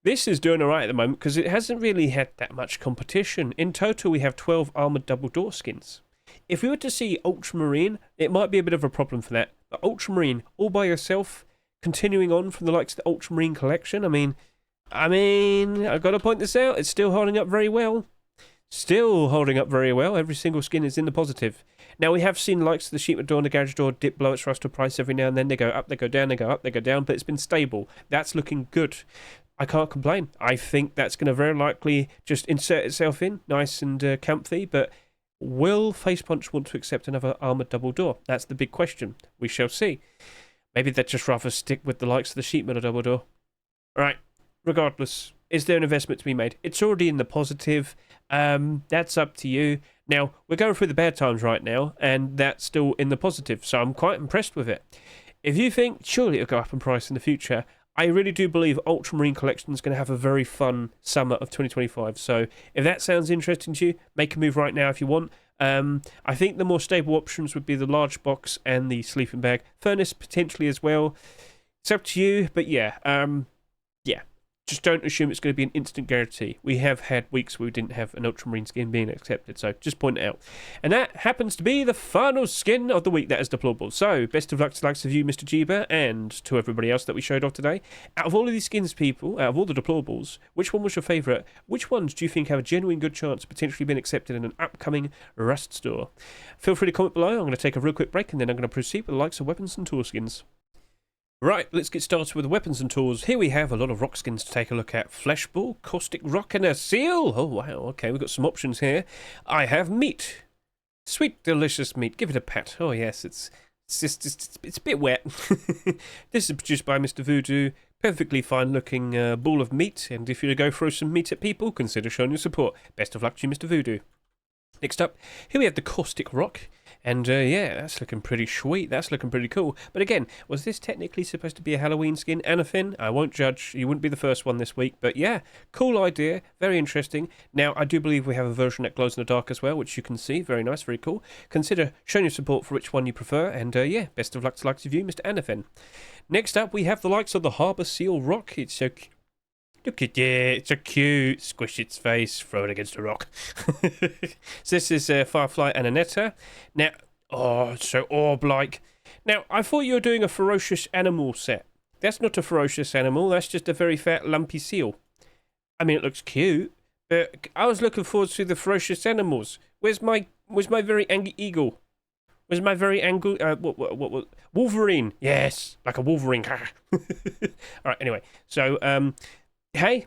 this is doing all right at the moment because it hasn't really had that much competition. In total, we have 12 armoured double door skins. If we were to see Ultramarine, it might be a bit of a problem for that. But Ultramarine, all by yourself, continuing on from the likes of the Ultramarine collection, I mean, I've got to point this out. It's still holding up very well. Still holding up very well. Every single skin is in the positive. Now, we have seen the likes of the Sheepman Door and the Garage Door dip below its Rustle price every now and then. They go up, they go down, they go up, they go down, but it's been stable. That's looking good. I can't complain. I think that's going to very likely just insert itself in, nice and comfy, but will Facepunch want to accept another armoured double door? That's the big question. We shall see. Maybe they'd just rather stick with the likes of the Sheepman double door. Right. Regardless, is there an investment to be made? It's already in the positive. That's up to you. Now, we're going through the bad times right now, and that's still in the positive, so I'm quite impressed with it. If you think, surely it'll go up in price in the future, I really do believe Ultramarine Collection is going to have a very fun summer of 2025. So if that sounds interesting to you, make a move right now if you want. I think the more stable options would be the large box and the sleeping bag. Furnace potentially as well. It's up to you, but yeah. Just don't assume it's going to be an instant guarantee. We have had weeks where we didn't have an Ultramarine skin being accepted, so just point it out. And that happens to be the final skin of the week. That is Deployables. So, best of luck to the likes of you, Mr. Jeeba, and to everybody else that we showed off today. Out of all of these skins, people, out of all the Deployables, which one was your favourite? Which ones do you think have a genuine good chance of potentially being accepted in an upcoming Rust store? Feel free to comment below. I'm going to take a real quick break, and then I'm going to proceed with the likes of weapons and tool skins. Right, let's get started with the weapons and tools. Here we have a lot of rock skins to take a look at. Flesh ball, caustic rock, and a seal. Oh, wow, okay, we've got some options here. I have meat. Sweet, delicious meat. Give it a pat. Oh, yes, it's a bit wet. This is produced by Mr. Voodoo. Perfectly fine-looking ball of meat. And if you're to go throw some meat at people, consider showing your support. Best of luck to you, Mr. Voodoo. Next up, here we have the caustic rock. And yeah, that's looking pretty sweet. That's looking pretty cool. But again, was this technically supposed to be a Halloween skin and a fin? I won't judge. You wouldn't be the first one this week. But yeah, cool idea. Very interesting. Now, I do believe we have a version that glows in the dark as well, which you can see. Very nice, very cool. Consider showing your support for which one you prefer. And yeah, best of luck to the likes of you, Mr. Anafin. Next up, we have the likes of the Harbour Seal Rock. It's so cute. Look at it, it's a cute, squish its face, throw it against a rock. So this is Firefly and Anetta. Now, oh, it's so orb-like. Now, I thought you were doing a ferocious animal set. That's not a ferocious animal, that's just a very fat, lumpy seal. I mean, it looks cute, but I was looking forward to the ferocious animals. Where's my very angry eagle? Where's my very angry, what, Wolverine? Yes, like a Wolverine. Alright, anyway, so, hey,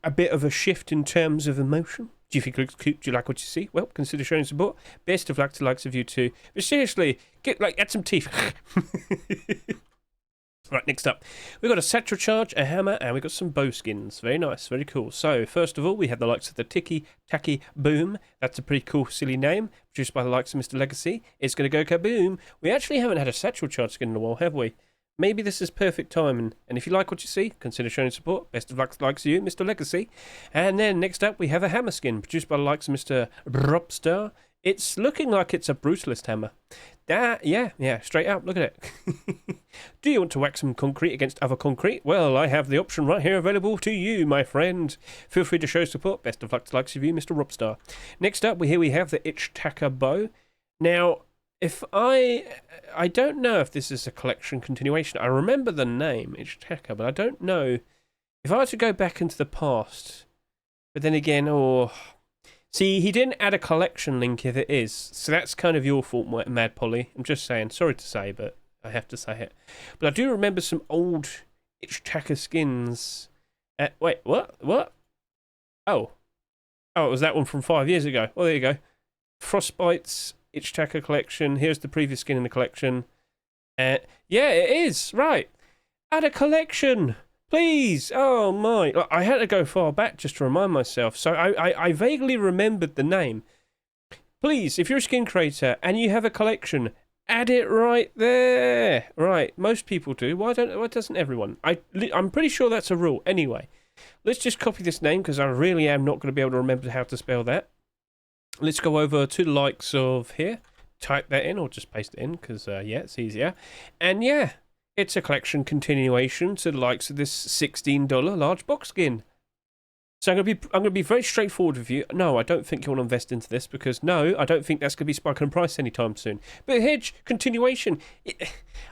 a bit of a shift in terms of emotion. Do you think it looks cute? Do you like what you see? Well, consider showing support. Best of luck to the likes of you too. But seriously, add some teeth. Right, next up, we've got a satchel charge, a hammer, and we've got some bow skins. Very nice, very cool. So, first of all, we have the likes of the Tiki Taki Boom. That's a pretty cool, silly name, produced by the likes of Mr. Legacy. It's going to go kaboom. We actually haven't had a satchel charge skin in a while, have we? Maybe this is perfect timing, and if you like what you see, consider showing support. Best of luck to the likes of you, Mr. Legacy. And then next up, we have a hammer skin, produced by the likes of Mr. Robstar. It's looking like it's a Brutalist hammer. Yeah, straight up, look at it. Do you want to whack some concrete against other concrete? Well, I have the option right here available to you, my friend. Feel free to show support. Best of luck to the likes of you, Mr. Robstar. Next up, we have the Ichtaca bow. Now, if I don't know if this is a collection continuation. I remember the name, Ichtaca, but I don't know. If I were to go back into the past, but then again, see, he didn't add a collection link if it is, so that's kind of your fault, Mad Polly. I'm just saying, sorry to say, but I have to say it. But I do remember some old Ichtaca skins. Wait, what? Oh, it was that one from 5 years ago. Well, there you go. Frostbite's Ichtaca collection. Here's the previous skin in the collection. Yeah, it is. Right. Add a collection. Please. Oh, my. I had to go far back just to remind myself. So I vaguely remembered the name. Please, if you're a skin creator and you have a collection, add it right there. Right. Most people do. Why doesn't everyone? I'm pretty sure that's a rule. Anyway, let's just copy this name because I really am not going to be able to remember how to spell that. Let's go over to the likes of here. type that in or just paste it in because, yeah, it's easier. And yeah, it's a collection continuation to the likes of this $16 large box skin. So I'm going to be very straightforward with you. No, I don't think you want to invest into this because no, I don't think that's going to be spiking in price anytime soon. But Hedge continuation,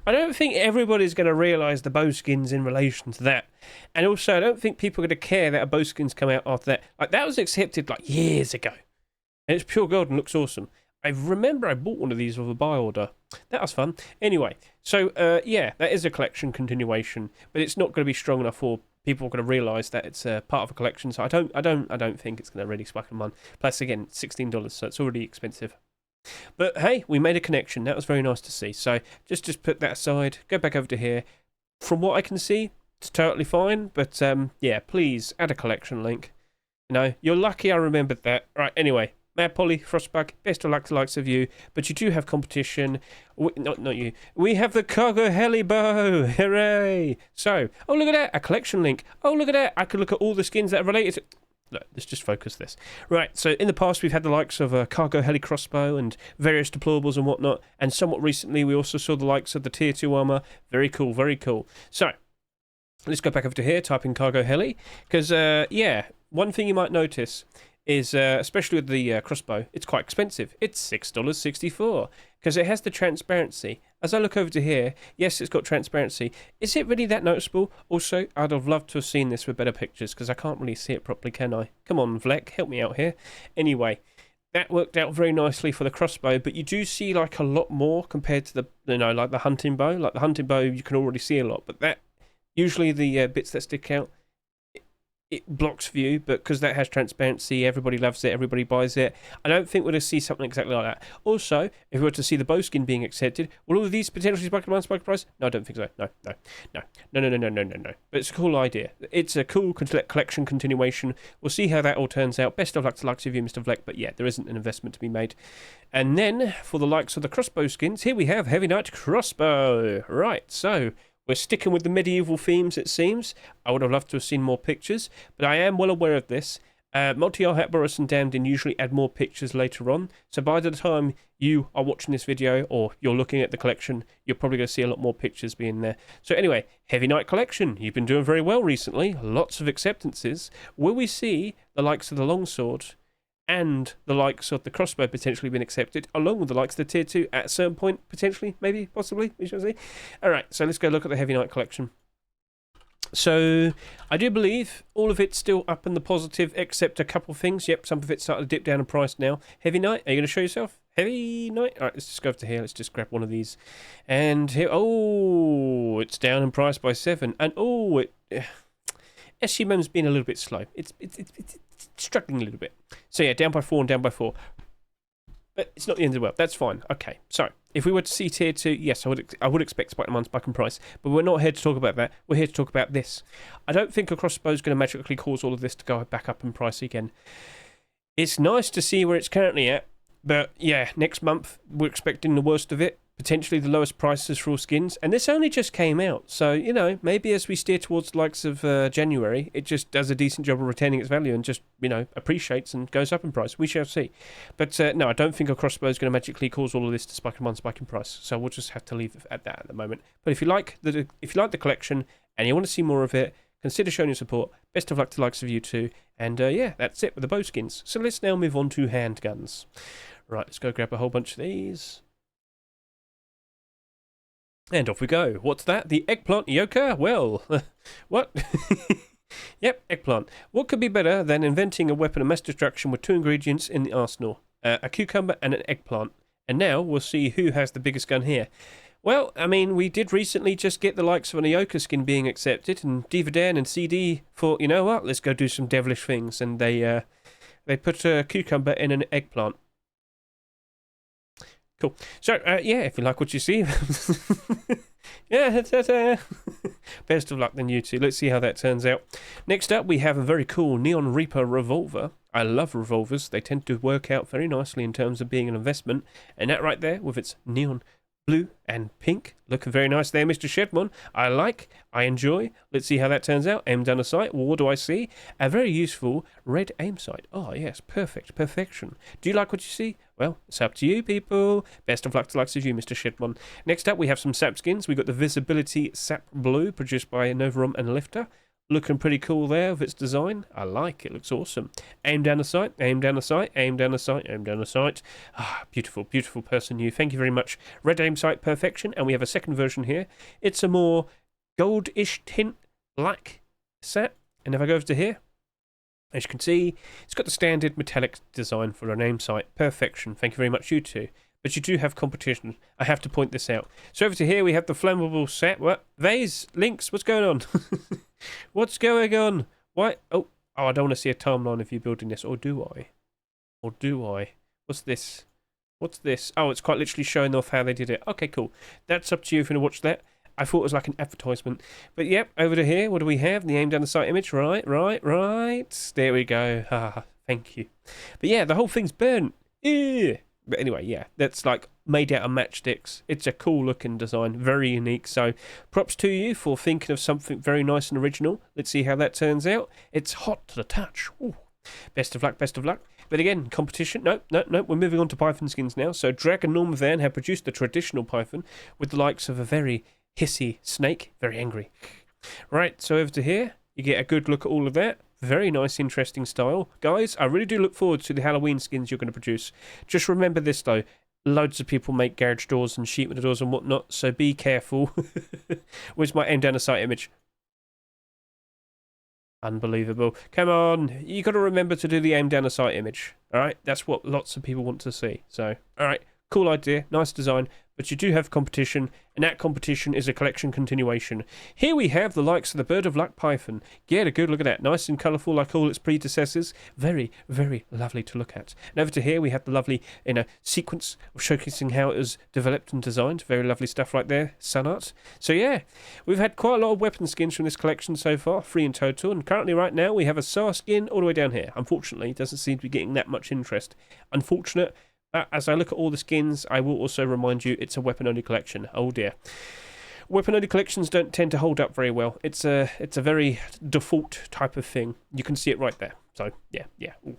I don't think everybody's going to realise the bow skins in relation to that. And also, I don't think people are going to care that a bow skin's come out after that. Like that was accepted like years ago, and it's pure gold and looks awesome. I remember I bought one of these with a buy order. That was fun. Anyway, so yeah, that is a collection continuation, but it's not going to be strong enough for people are going to realise that it's part of a collection. So I don't think it's going to really spike in money. Plus, again, $16, so it's already expensive. But hey, we made a connection. That was very nice to see. So just put that aside. Go back over to here. From what I can see, it's totally fine. But yeah, please add a collection link. You know, you're lucky I remembered that. Right. Anyway. Mad Polly, Frostbug, best of luck to the likes of you, but you do have competition. Not you. We have the Cargo Heli bow. Hooray! So, oh look at that, a collection link. Oh look at that, I could look at all the skins that are related to... Look, let's just focus this. Right, so in the past we've had the likes of a Cargo Heli crossbow and various deployables and whatnot, and somewhat recently we also saw the likes of the Tier 2 armour. Very cool, very cool. So, let's go back over to here, type in Cargo Heli, because, yeah, one thing you might notice is, especially with the crossbow, it's quite expensive. It's $6.64 because it has the transparency. As I look over to here, yes, it's got transparency. Is it really that noticeable? Also, I'd have loved to have seen this with better pictures because I can't really see it properly, can I? Come on, Vlek, help me out here. Anyway, that worked out very nicely for the crossbow, but you do see like a lot more compared to the, you know, like the hunting bow. Like the hunting bow, you can already see a lot, but that, usually the bits that stick out, it blocks view, but because that has transparency, everybody loves it, everybody buys it. I don't think we're going to see something exactly like that. Also, if we were to see the bow skin being accepted, will all of these potentially spike in spike price? No, I don't think so. No. But it's a cool idea. It's a cool collection continuation. We'll see how that all turns out. Best of luck to the likes of you, Mr. Vlek, but yeah, there isn't an investment to be made. And then, for the likes of the crossbow skins, here we have Heavy Knight Crossbow. Right, so... we're sticking with the medieval themes, it seems. I would have loved to have seen more pictures, but I am well aware of this. Multi-R Hat Boris and Damned In usually add more pictures later on, so by the time you are watching this video or you're looking at the collection, you're probably going to see a lot more pictures being there. So anyway, Heavy Knight Collection. You've been doing very well recently. Lots of acceptances. Will we see the likes of the longsword and the likes of the crossbow potentially being accepted, along with the likes of the Tier 2 at a certain point, potentially, maybe, possibly, we shall see. Alright, so let's go look at the Heavy Knight collection. So, I do believe all of it's still up in the positive, except a couple of things. Yep, some of it's started to dip down in price now. Heavy Knight, are you going to show yourself? Heavy Knight? Alright, let's just go over to here, let's just grab one of these. And here, oh, it's down in price by 7. And oh, SUMM's been a little bit slow. It's struggling a little bit. So yeah, down by 4 and down by 4. But it's not the end of the world. That's fine. Okay. So if we were to see Tier 2, yes, I would expect Spider-Man's back in price. But we're not here to talk about that. We're here to talk about this. I don't think a crossbow is going to magically cause all of this to go back up in price again. It's nice to see where it's currently at. But yeah, next month we're expecting the worst of it. Potentially the lowest prices for all skins. And this only just came out. So, you know, maybe as we steer towards the likes of January, it just does a decent job of retaining its value and just, you know, appreciates and goes up in price. We shall see. But no, I don't think a crossbow is going to magically cause all of this to spike in price. So we'll just have to leave it at that at the moment. But if you like the collection and you want to see more of it, consider showing your support. Best of luck to the likes of you too. And yeah, that's it with the bow skins. So let's now move on to handguns. Right, let's go grab a whole bunch of these. And off we go. What's that? The eggplant yoker? Well, what? Yep, eggplant. What could be better than inventing a weapon of mass destruction with 2 ingredients in the arsenal? A cucumber and an eggplant. And now we'll see who has the biggest gun here. Well, I mean, we did recently just get the likes of an Ioka skin being accepted, and Divadan and CD thought, you know what, let's go do some devilish things, and they put a cucumber in an eggplant. Cool. So, yeah, if you like what you see, yeah, best of luck then you two. Let's see how that turns out. Next up, we have a very cool Neon Reaper revolver. I love revolvers. They tend to work out very nicely in terms of being an investment. And that right there, with its neon blue and pink. Looking very nice there, Mr. Shedmon. I enjoy. Let's see how that turns out. Aim down the sight. Well, what do I see? A very useful red aim sight. Oh, yes, perfect. Perfection. Do you like what you see? Well, it's up to you, people. Best of luck to likes of you, Mr. Shedmon. Next up, we have some sap skins. We've got the Visibility Sap Blue, produced by Novarum and Lifter. Looking pretty cool there with its design. I like it. Looks awesome. Aim down the sight. Aim down the sight. Aim down the sight. Aim down the sight. Ah, beautiful, beautiful person you. Thank you very much. Red aim sight perfection. And we have a second version here. It's a more goldish tint black set. And if I go over to here, as you can see, it's got the standard metallic design for an aim sight. Perfection. Thank you very much, you two. But you do have competition. I have to point this out. So over to here, we have the flammable set. What? Vase? Links? What's going on? What's going on? Why? Oh, I don't want to see a timeline of you building this. Or do I? Or do I? What's this? What's this? Oh, it's quite literally showing off how they did it. Okay, cool. That's up to you if you want to watch that. I thought it was like an advertisement. But yep, over to here, what do we have? The aim down the sight image. Right. There we go. Ah, thank you. But yeah, the whole thing's burnt. Ew. But anyway, yeah, that's like made out of matchsticks. It's a cool looking design, very unique. So props to you for thinking of something very nice and original. Let's see how that turns out. It's hot to the touch. Ooh. Best of luck, best of luck. But again, competition. No, we're moving on to Python skins now. So Dragon Normavan have produced the traditional Python with the likes of a very hissy snake, very angry. Right, so over to here, you get a good look at all of that. Very nice, interesting style. Guys, I really do look forward to the Halloween skins you're going to produce. Just remember this, though. Loads of people make garage doors and sheet metal doors and whatnot, so be careful. Where's my aim down the sight image? Unbelievable. Come on. You got to remember to do the aim down the sight image. All right? That's what lots of people want to see. So, all right. Cool idea. Nice design. But you do have competition, and that competition is a collection continuation. Here we have the likes of the Bird of Luck Python. Get a good look at that. Nice and colourful like all its predecessors. Very, very lovely to look at. And over to here we have the lovely, sequence of showcasing how it was developed and designed. Very lovely stuff right there. Sun art. So yeah, we've had quite a lot of weapon skins from this collection so far. 3 in total. And currently right now we have a SAR skin all the way down here. Unfortunately, it doesn't seem to be getting that much interest. Unfortunate. As I look at all the skins, I will also remind you it's a weapon-only collection. Oh dear. Weapon-only collections don't tend to hold up very well. It's a very default type of thing. You can see it right there. So, yeah. Ooh.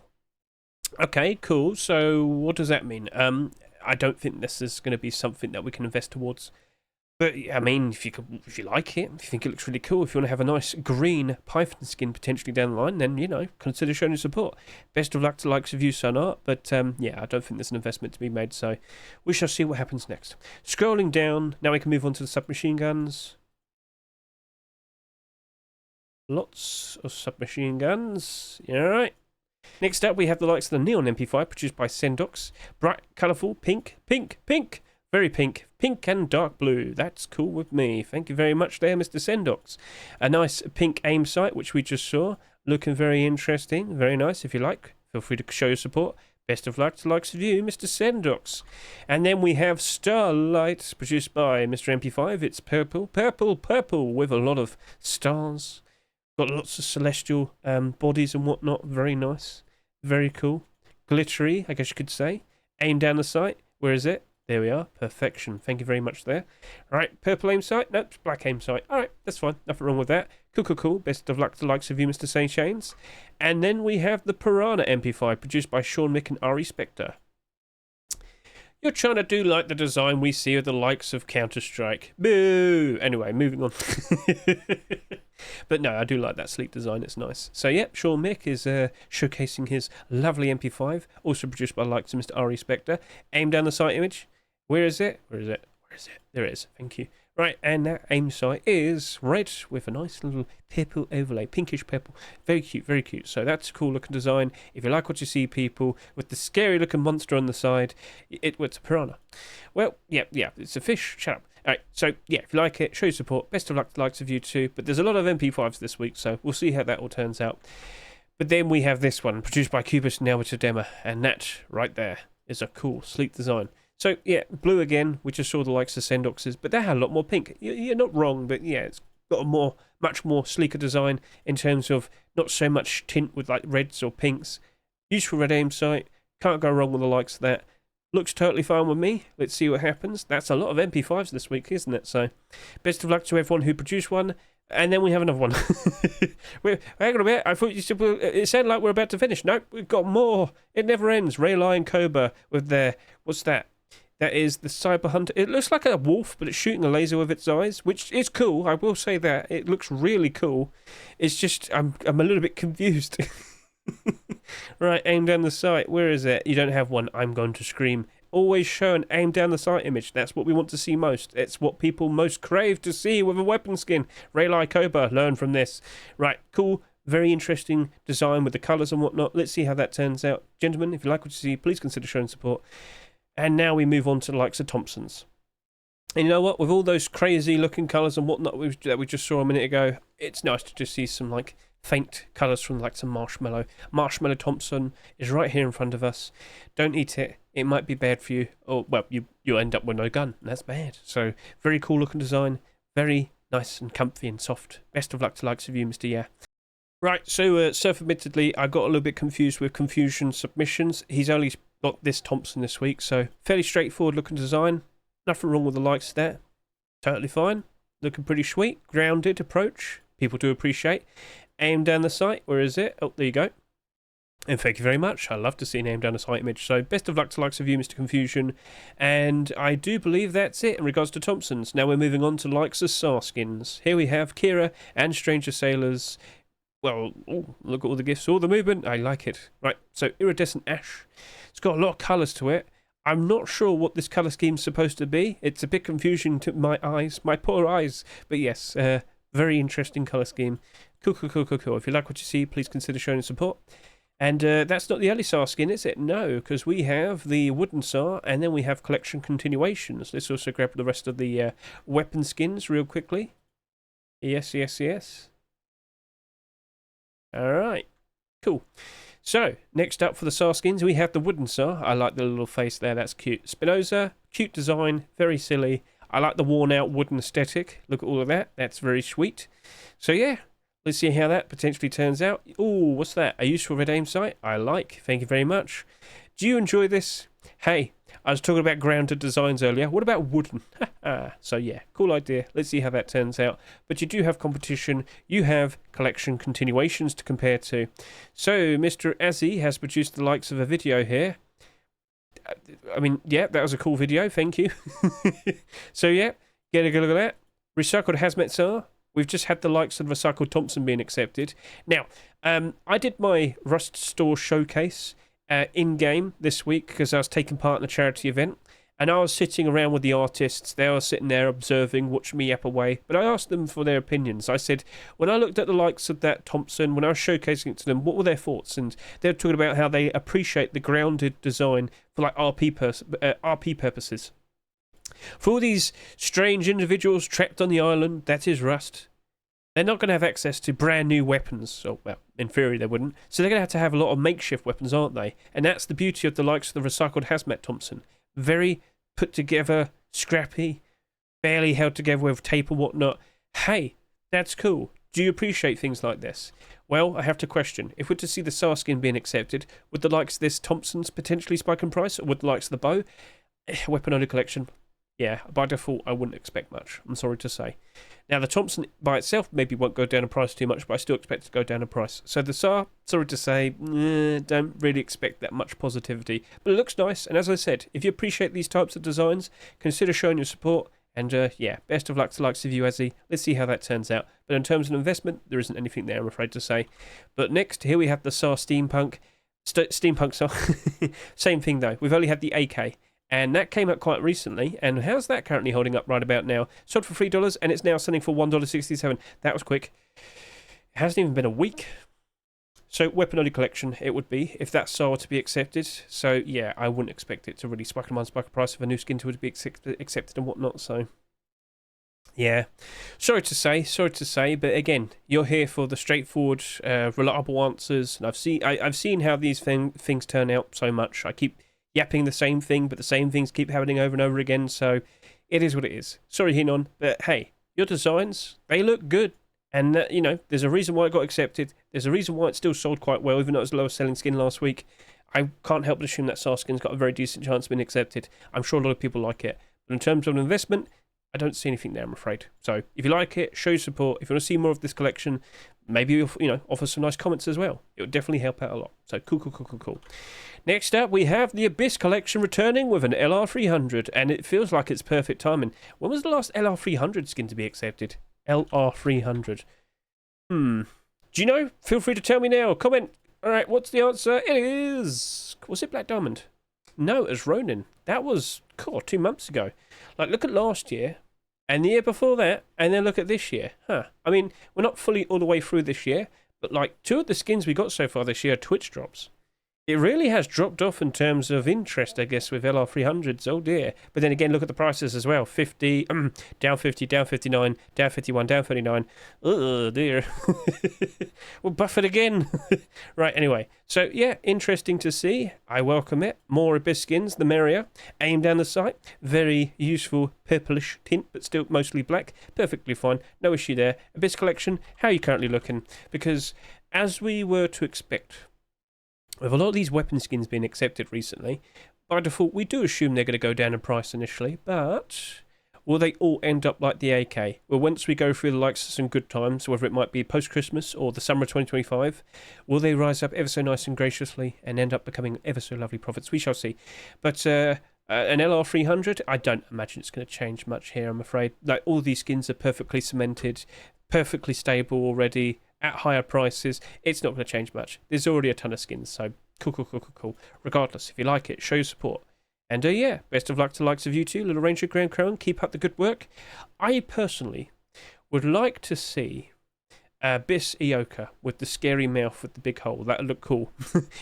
Okay, cool. So, what does that mean? I don't think this is going to be something that we can invest towards. But, I mean, if you like it, if you think it looks really cool, if you want to have a nice green Python skin potentially down the line, then, consider showing your support. Best of luck to the likes of you, Sun Art. But, yeah, I don't think there's an investment to be made, so we shall see what happens next. Scrolling down, now we can move on to the submachine guns. Lots of submachine guns. All right. Next up, we have the likes of the Neon MP5, produced by Sendox. Bright, colourful, pink. Very pink. Pink and dark blue. That's cool with me. Thank you very much there, Mr. Sendox. A nice pink aim sight, which we just saw. Looking very interesting. Very nice, if you like. Feel free to show your support. Best of luck to the likes of you, Mr. Sendox. And then we have Starlight, produced by Mr. MP5. It's purple, with a lot of stars. Got lots of celestial bodies and whatnot. Very nice. Very cool. Glittery, I guess you could say. Aim down the sight. Where is it? There we are. Perfection. Thank you very much there. All right. Purple aim sight. Nope. Black aim sight. All right. That's fine. Nothing wrong with that. Cool. Best of luck to the likes of you, Mr. St. Shanes. And then we have the Piranha MP5, produced by Sean Mick and Ari Spectre. You're trying to do like the design we see with the likes of Counter-Strike. Boo! Anyway, moving on. But no, I do like that sleek design. It's nice. So, yep, Sean Mick is showcasing his lovely MP5, also produced by the likes of Mr. Ari Spectre. Aim down the sight image. Where is it? There it is. Thank you. Right, and that aim sight is red with a nice little purple overlay, pinkish purple. Very cute. So that's a cool looking design. If you like what you see, people, with the scary looking monster on the side, it's a piranha. Well, yeah, it's a fish. Shut up. All right, so yeah, if you like it, show your support. Best of luck to the likes of you too. But there's a lot of MP5s this week, so we'll see how that all turns out. But then we have this one, produced by Cubist and Albert Dema, and that right there is a cool, sleek design. So, yeah, blue again, we just saw the likes of Sendox's, but they had a lot more pink. You're not wrong, but yeah, it's got a much more sleeker design in terms of not so much tint with like reds or pinks. Useful red aim sight, can't go wrong with the likes of that. Looks totally fine with me. Let's see what happens. That's a lot of MP5s this week, isn't it? So, best of luck to everyone who produced one. And then we have another one. Hang on a bit. I thought you said it sounded like we're about to finish. Nope, we've got more. It never ends. Rayline Cobra with their... What's that? That is the Cyber Hunter. It looks like a wolf, but it's shooting a laser with its eyes, which is cool. I will say that. It looks really cool. It's just... I'm a little bit confused. Right, aim down the sight. Where is it? You don't have one. I'm going to scream. Always show an aim down the sight image. That's what we want to see most. It's what people most crave to see with a weapon skin. Rayline Cobra, learn from this. Right, cool. Very interesting design with the colours and whatnot. Let's see how that turns out. Gentlemen, if you like what you see, please consider showing support. And now we move on to the likes of Thompson's. And you know what? With all those crazy looking colours and whatnot that we just saw a minute ago, it's nice to just see some like faint colours from like some marshmallow. Marshmallow Thompson is right here in front of us. Don't eat it. It might be bad for you. Or, well, you'll end up with no gun. And that's bad. So, very cool looking design. Very nice and comfy and soft. Best of luck to the likes of you, Mr. Yeah. Right, so self-admittedly, I got a little bit confused with Confusion submissions. He's only got this Thompson this week, so fairly straightforward looking design. Nothing wrong with the likes there. Totally fine. Looking pretty sweet. Grounded approach. People do appreciate. Aim down the sight. Where is it? Oh, there you go. And thank you very much. I love to see an aim down the sight image. So best of luck to the likes of you, Mr. Confusion. And I do believe that's it in regards to Thompson's. Now we're moving on to likes of SAR skins. Here we have Kira and Stranger Sailors. Well, ooh, look at all the gifts, all the movement. I like it. Right, so Iridescent Ash. It's got a lot of colours to it. I'm not sure what this colour scheme's supposed to be. It's a bit confusing to my eyes, my poor eyes. But yes, very interesting colour scheme. Cool. If you like what you see, please consider showing support. And that's not the only SAR skin, is it? No, because we have the wooden SAR, and then we have collection continuations. Let's also grab the rest of the weapon skins real quickly. Yes. Alright, cool. So, next up for the SAR skins, we have the wooden SAR. I like the little face there, that's cute. Spinoza, cute design, very silly. I like the worn out wooden aesthetic. Look at all of that, that's very sweet. So yeah, let's see how that potentially turns out. Ooh, what's that? A useful red aim sight? I like, thank you very much. Do you enjoy this? Hey, I was talking about grounded designs earlier. What about wooden? So yeah, cool idea. Let's see how that turns out. But you do have competition. You have collection continuations to compare to. So Mr. Azzy has produced the likes of a video here. I mean, yeah, that was a cool video. Thank you. So yeah, get a good look at that. Recycled Hazmat SAR. We've just had the likes of Recycled Thompson being accepted. Now, I did my Rust Store showcase in-game this week because I was taking part in a charity event, and I was sitting around with the artists. They were sitting there observing, watching me yap away, but I asked them for their opinions. I said, when I looked at the likes of that Thompson, when I was showcasing it to them, what were their thoughts? And they were talking about how they appreciate the grounded design for like RP purposes. For all these strange individuals trapped on the island, that is Rust, they're not going to have access to brand new weapons. Oh, well, in theory they wouldn't. So they're going to have a lot of makeshift weapons, aren't they? And that's the beauty of the likes of the Recycled Hazmat Thompson. Very put together, scrappy, barely held together with tape and whatnot. Hey, that's cool. Do you appreciate things like this? Well, I have to question. If we're to see the SAR skin being accepted, would the likes of this Thompson's potentially spike in price? Or would the likes of the bow? Weapon only collection. Yeah, by default, I wouldn't expect much. I'm sorry to say. Now, the Thompson by itself maybe won't go down in price too much, but I still expect it to go down in price. So the SAR, sorry to say, don't really expect that much positivity. But it looks nice, and as I said, if you appreciate these types of designs, consider showing your support. And yeah, best of luck to the likes of you, Azzy. Let's see how that turns out. But in terms of investment, there isn't anything there, I'm afraid to say. But next, here we have the SAR Steampunk. Steampunk SAR. Same thing, though. We've only had the AK. And that came out quite recently. And how's that currently holding up right about now? Sold for $3, and it's now selling for $1.67. That was quick. It hasn't even been a week. So, weapon-only collection, it would be, if that SAR were to be accepted. So, yeah, I wouldn't expect it to really spike a price of a new skin to be accepted and whatnot. So, yeah. Sorry to say, but again, you're here for the straightforward, reliable answers. And I've seen how these things turn out so much. I keep yapping the same thing, but the same things keep happening over and over again, so it is what it is. Sorry, Hinon, but hey, your designs, they look good, and you know, there's a reason why it got accepted, there's a reason why it still sold quite well, even though it was the lowest selling skin last week. I can't help but assume that SAR skin's got a very decent chance of being accepted. I'm sure a lot of people like it. But in terms of an investment, I don't see anything there, I'm afraid. So if you like it, show support. If you want to see more of this collection, maybe, offer some nice comments as well. It would definitely help out a lot. So cool. Next up, we have the Abyss collection returning with an LR300, and it feels like it's perfect timing. When was the last LR300 skin to be accepted? LR300. Do you know? Feel free to tell me now. Comment. All right, what's the answer? It is... Was it Black Diamond? No, it was Ronin. That was, 2 months ago. Like, look at last year, and the year before that, and then look at this year. I mean, we're not fully all the way through this year, but, like, 2 of the skins we got so far this year are Twitch drops. It really has dropped off in terms of interest, I guess, with LR300s. Oh, dear. But then again, look at the prices as well. 50, down 50, down 59, down 51, down 39. Oh, dear. We'll buff it again. Right, anyway. So, yeah, interesting to see. I welcome it. More Abyss skins, the merrier. Aim down the sight. Very useful purplish tint, but still mostly black. Perfectly fine. No issue there. Abyss collection, how are you currently looking? Because, as we were to expect... with a lot of these weapon skins being accepted recently, by default we do assume they're going to go down in price initially, but will they all end up like the AK? Well, once we go through the likes of some good times, whether it might be post-Christmas or the summer of 2025, will they rise up ever so nice and graciously and end up becoming ever so lovely profits? We shall see. But an LR300, I don't imagine it's going to change much here, I'm afraid. Like, all these skins are perfectly cemented, perfectly stable already, at higher prices. It's not going to change much. There's already a ton of skins, so cool. Regardless, if you like it, show support. And yeah, best of luck to the likes of you two, Little Ranger, Grand Crown. Keep up the good work. I personally would like to see Abyss Ichtaca with the scary mouth with the big hole. That would look cool.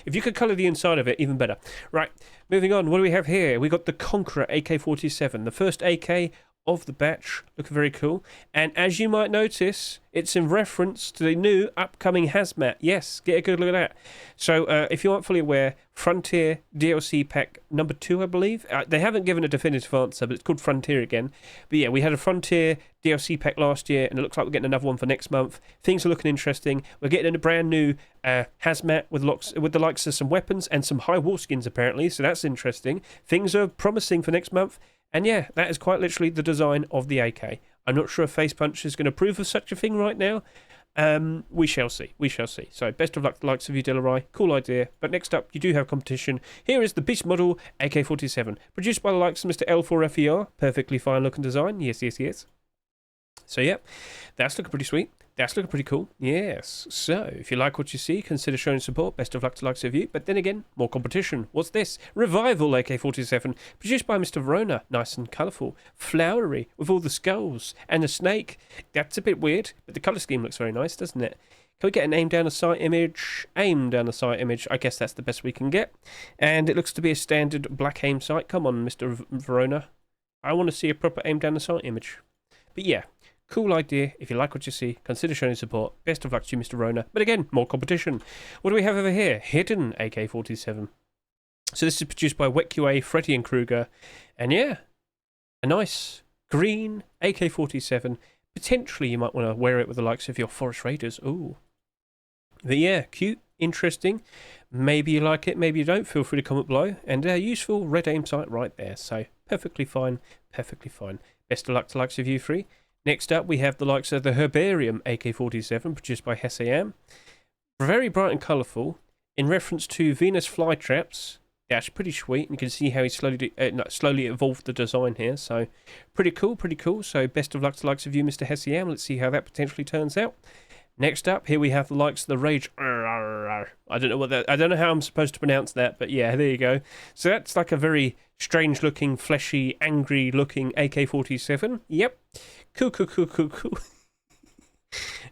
If you could colour the inside of it, even better. Right, moving on. What do we have here? We got the Conqueror AK-47, the first AK of the batch. Looking very cool. And as you might notice, it's in reference to the new upcoming Hazmat. Yes, get a good look at that. So if you aren't fully aware, Frontier DLC pack number 2, I believe. They haven't given a definitive answer, but it's called Frontier again. But yeah, we had a Frontier DLC pack last year, and it looks like we're getting another one for next month. Things are looking interesting. We're getting a brand new Hazmat with the likes of some weapons and some high wall skins, apparently. So that's interesting. Things are promising for next month. And yeah, that is quite literally the design of the AK. I'm not sure if Face Punch is going to approve of such a thing right now. We shall see. So best of luck to the likes of you, Delarai. Cool idea. But next up, you do have competition. Here is the Beast Model AK-47, produced by the likes of Mr. L4FER. Perfectly fine looking design. Yes. So yeah, that's looking pretty sweet. That's looking pretty cool. Yes. So, if you like what you see, consider showing support. Best of luck to the likes of you. But then again, more competition. What's this? Revival AK-47, produced by Mr. Verona. Nice and colourful. Flowery, with all the skulls. And a snake. That's a bit weird, but the colour scheme looks very nice, doesn't it? Can we get an aim down the sight image? Aim down the sight image. I guess that's the best we can get. And it looks to be a standard black aim sight. Come on, Mr. Verona. I want to see a proper aim down the sight image. But yeah. Cool idea. If you like what you see, consider showing support. Best of luck to you, Mr. Rona. But again, more competition. What do we have over here? Hidden AK-47. So this is produced by WetQA, Freddy and Kruger. And yeah, a nice green AK-47. Potentially you might want to wear it with the likes of your Forest Raiders. Ooh. But yeah, cute, interesting. Maybe you like it, maybe you don't. Feel free to comment below. And a useful red aim sight right there. So perfectly fine. Best of luck to the likes of you three. Next up, we have the likes of the Herbarium AK-47, produced by Hesiam. Very bright and colourful, in reference to Venus flytraps. That's pretty sweet, and you can see how he slowly evolved the design here. So, pretty cool. So, best of luck to the likes of you, Mr. Hesiam. Let's see how that potentially turns out. Next up, here we have the likes of the Rage. I don't know how I'm supposed to pronounce that, but yeah, there you go. So that's like a very strange-looking, fleshy, angry-looking AK-47. Yep. Cool.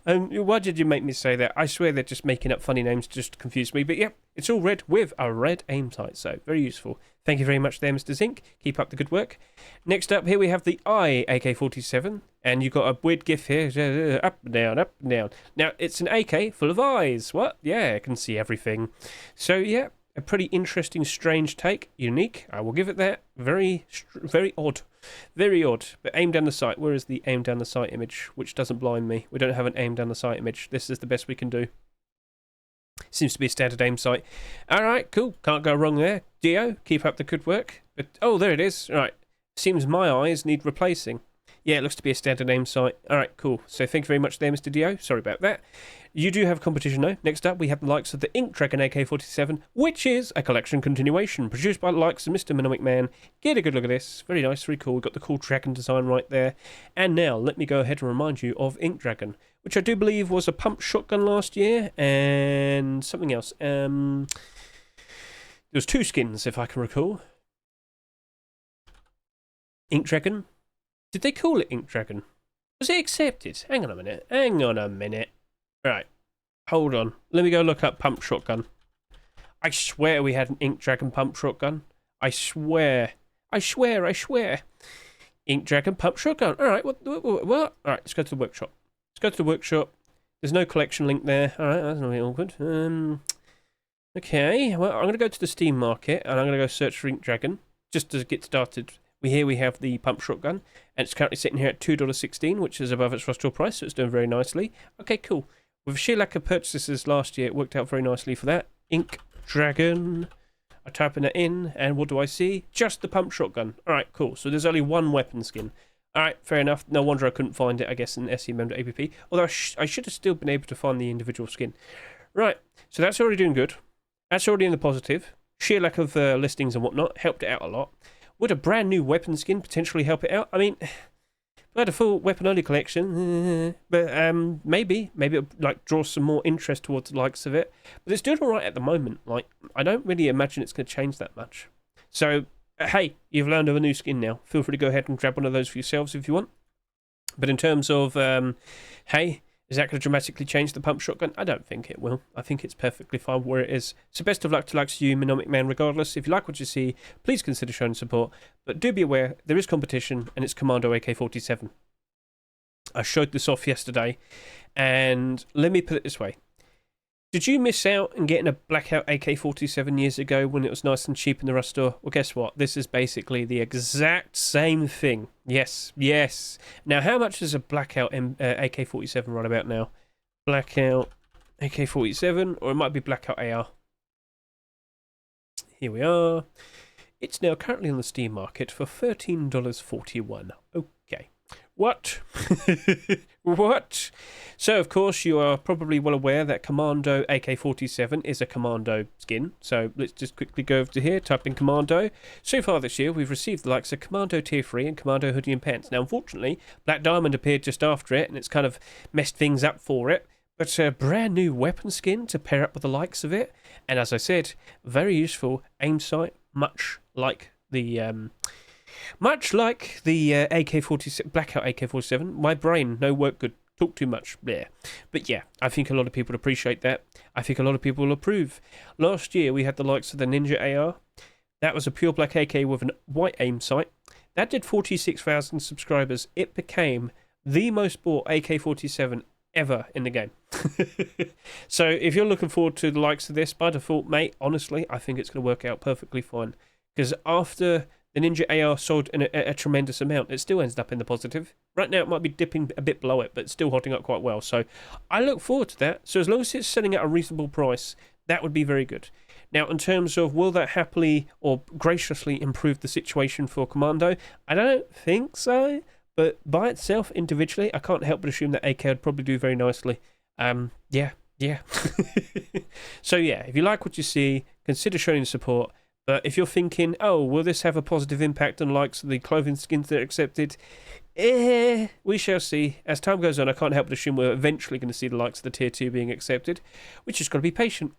Why did you make me say that? I swear they're just making up funny names just to confuse me. But yep, it's all red with a red aim sight, so very useful. Thank you very much there, Mr. Zink. Keep up the good work. Next up, here we have the Eye AK-47, and you've got a weird gif here. Up and down. Now, it's an AK full of eyes. What? Yeah, I can see everything. So, yeah, a pretty interesting, strange take. Unique. I will give it that. Very odd. Very odd. But aim down the sight. Where is the aim down the sight image? Which doesn't blind me. We don't have an aim down the sight image. This is the best we can do. Seems to be a standard aim sight. Alright, cool. Can't go wrong there. Dio, keep up the good work. But oh, there it is. Right. Seems my eyes need replacing. Yeah, it looks to be a standard aim sight. Alright, cool. So thank you very much there, Mr. Dio. Sorry about that. You do have competition though. Next up, we have the likes of the Ichtaca AK-47, which is a collection continuation produced by the likes of Mr. Mnemonic Man. Get a good look at this. Very nice, very cool. We've got the cool dragon design right there. And now, let me go ahead and remind you of Ichtaca, which I do believe was a pump shotgun last year, and something else. There was 2 skins, if I can recall. Ichtaca? Did they call it Ichtaca? Was it accepted? Hang on a minute. Hang on a minute. Right. Hold on. Let me go look up pump shotgun. I swear we had an Ichtaca pump shotgun. I swear. I swear. I swear. Ichtaca pump shotgun. Alright, what? Alright, let's go to the workshop. Let's go to the workshop. There's no collection link there. Alright, that's not really awkward. Okay, well, I'm going to go to the Steam market and I'm going to go search for Ichtaca just to get started. Here we have the pump shotgun, and it's currently sitting here at $2.16, which is above its rustral price, so it's doing very nicely. Okay, cool. With sheer lack of purchases last year, it worked out very nicely for that. Ichtaca. I'm typing it in, and what do I see? Just the pump shotgun. Alright, cool. So there's only one weapon skin. Alright, fair enough. No wonder I couldn't find it, I guess, in SEM.app. Although I should have still been able to find the individual skin. Right, so that's already doing good. That's already in the positive. Sheer lack of listings and whatnot helped it out a lot. Would a brand new weapon skin potentially help it out? I mean, we had a full weapon only collection, but maybe it like draws some more interest towards the likes of it. But it's doing all right at the moment. Like, I don't really imagine it's going to change that much. So, hey, you've learned of a new skin now. Feel free to go ahead and grab one of those for yourselves if you want. But in terms of, hey, is that going to dramatically change the pump shotgun? I don't think it will. I think it's perfectly fine where it is. So best of luck to likes you, Mnemonic Man, regardless. If you like what you see, please consider showing support. But do be aware, there is competition, and it's Commando AK-47. I showed this off yesterday, and let me put it this way. Did you miss out on getting a blackout AK-47 years ago when it was nice and cheap in the Rust store? Well, guess what? This is basically the exact same thing. Yes, yes. Now, how much is a blackout AK-47 right about now? Blackout AK-47, or it might be blackout AR. Here we are. It's now currently on the Steam market for $13.41. Okay. What? What? So, of course, you are probably well aware that Commando AK-47 is a Commando skin. So, let's just quickly go over to here, type in Commando. So far this year, we've received the likes of Commando Tier 3 and Commando Hoodie and Pants. Now, unfortunately, Black Diamond appeared just after it, and it's kind of messed things up for it. But a brand new weapon skin to pair up with the likes of it. And as I said, very useful aim sight, much like the AK-47, Blackout AK-47. My brain, no work good. Talk too much there. But yeah, I think a lot of people appreciate that. I think a lot of people will approve. Last year, we had the likes of the Ninja AR. That was a pure black AK with a white aim sight. That did 46,000 subscribers. It became the most bought AK-47 ever in the game. So if you're looking forward to the likes of this, by default, mate, honestly, I think it's going to work out perfectly fine. Because after the Ninja AR sold in a tremendous amount, it still ends up in the positive. Right now, it might be dipping a bit below it, but still holding up quite well. So I look forward to that. So as long as it's selling at a reasonable price, that would be very good. Now, in terms of will that happily or graciously improve the situation for Commando, I don't think so. But by itself, individually, I can't help but assume that AK would probably do very nicely. Yeah. So yeah, if you like what you see, consider showing support. But if you're thinking, oh, will this have a positive impact on likes of the clothing skins that are accepted? We shall see. As time goes on, I can't help but assume we're eventually going to see the likes of the Tier 2 being accepted. We've just got to be patient.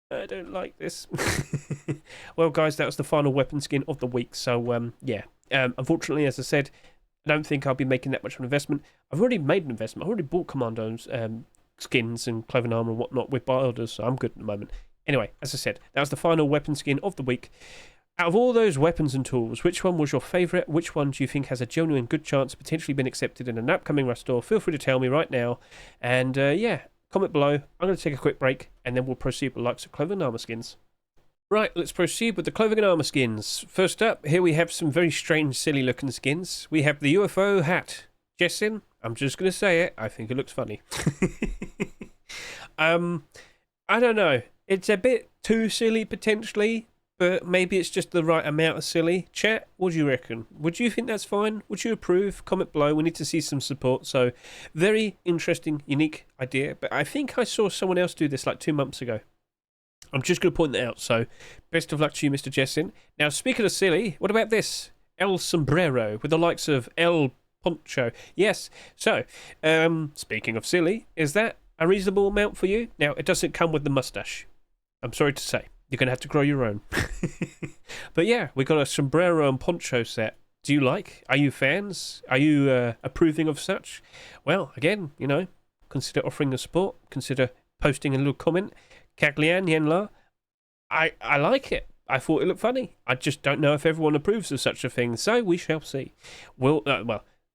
I don't like this. Well, guys, that was the final weapon skin of the week. So, yeah. Unfortunately, as I said, I don't think I'll be making that much of an investment. I've already made an investment. I've already bought Commando's skins and clothing armor and whatnot with buy orders, so I'm good at the moment. Anyway, as I said, that was the final weapon skin of the week. Out of all those weapons and tools, which one was your favourite? Which one do you think has a genuine good chance of potentially being accepted in an upcoming Rust store? Feel free to tell me right now. And yeah, comment below. I'm going to take a quick break, and then we'll proceed with the likes of clothing and armour skins. Right, let's proceed with the clothing and armour skins. First up, here we have some very strange, silly looking skins. We have the UFO hat. Jessin, I'm just going to say it, I think it looks funny. I don't know. It's a bit too silly potentially, but maybe it's just the right amount of silly. Chat, what do you reckon? Would you think that's fine? Would you approve? Comment below. We need to see some support. So, very interesting, unique idea. But I think I saw someone else do this like 2 months ago. I'm just going to point that out. So, best of luck to you, Mr. Jessin. Now, speaking of silly, what about this? El Sombrero with the likes of El Poncho. Yes. So, speaking of silly, is that a reasonable amount for you? Now, it doesn't come with the mustache. I'm sorry to say. You're going to have to grow your own. But yeah, we got a sombrero and poncho set. Do you like? Are you fans? Are you approving of such? Well, again, you know, consider offering the support. Consider posting a little comment. Caglian Yenla, I like it. I thought it looked funny. I just don't know if everyone approves of such a thing, so we shall see. Well,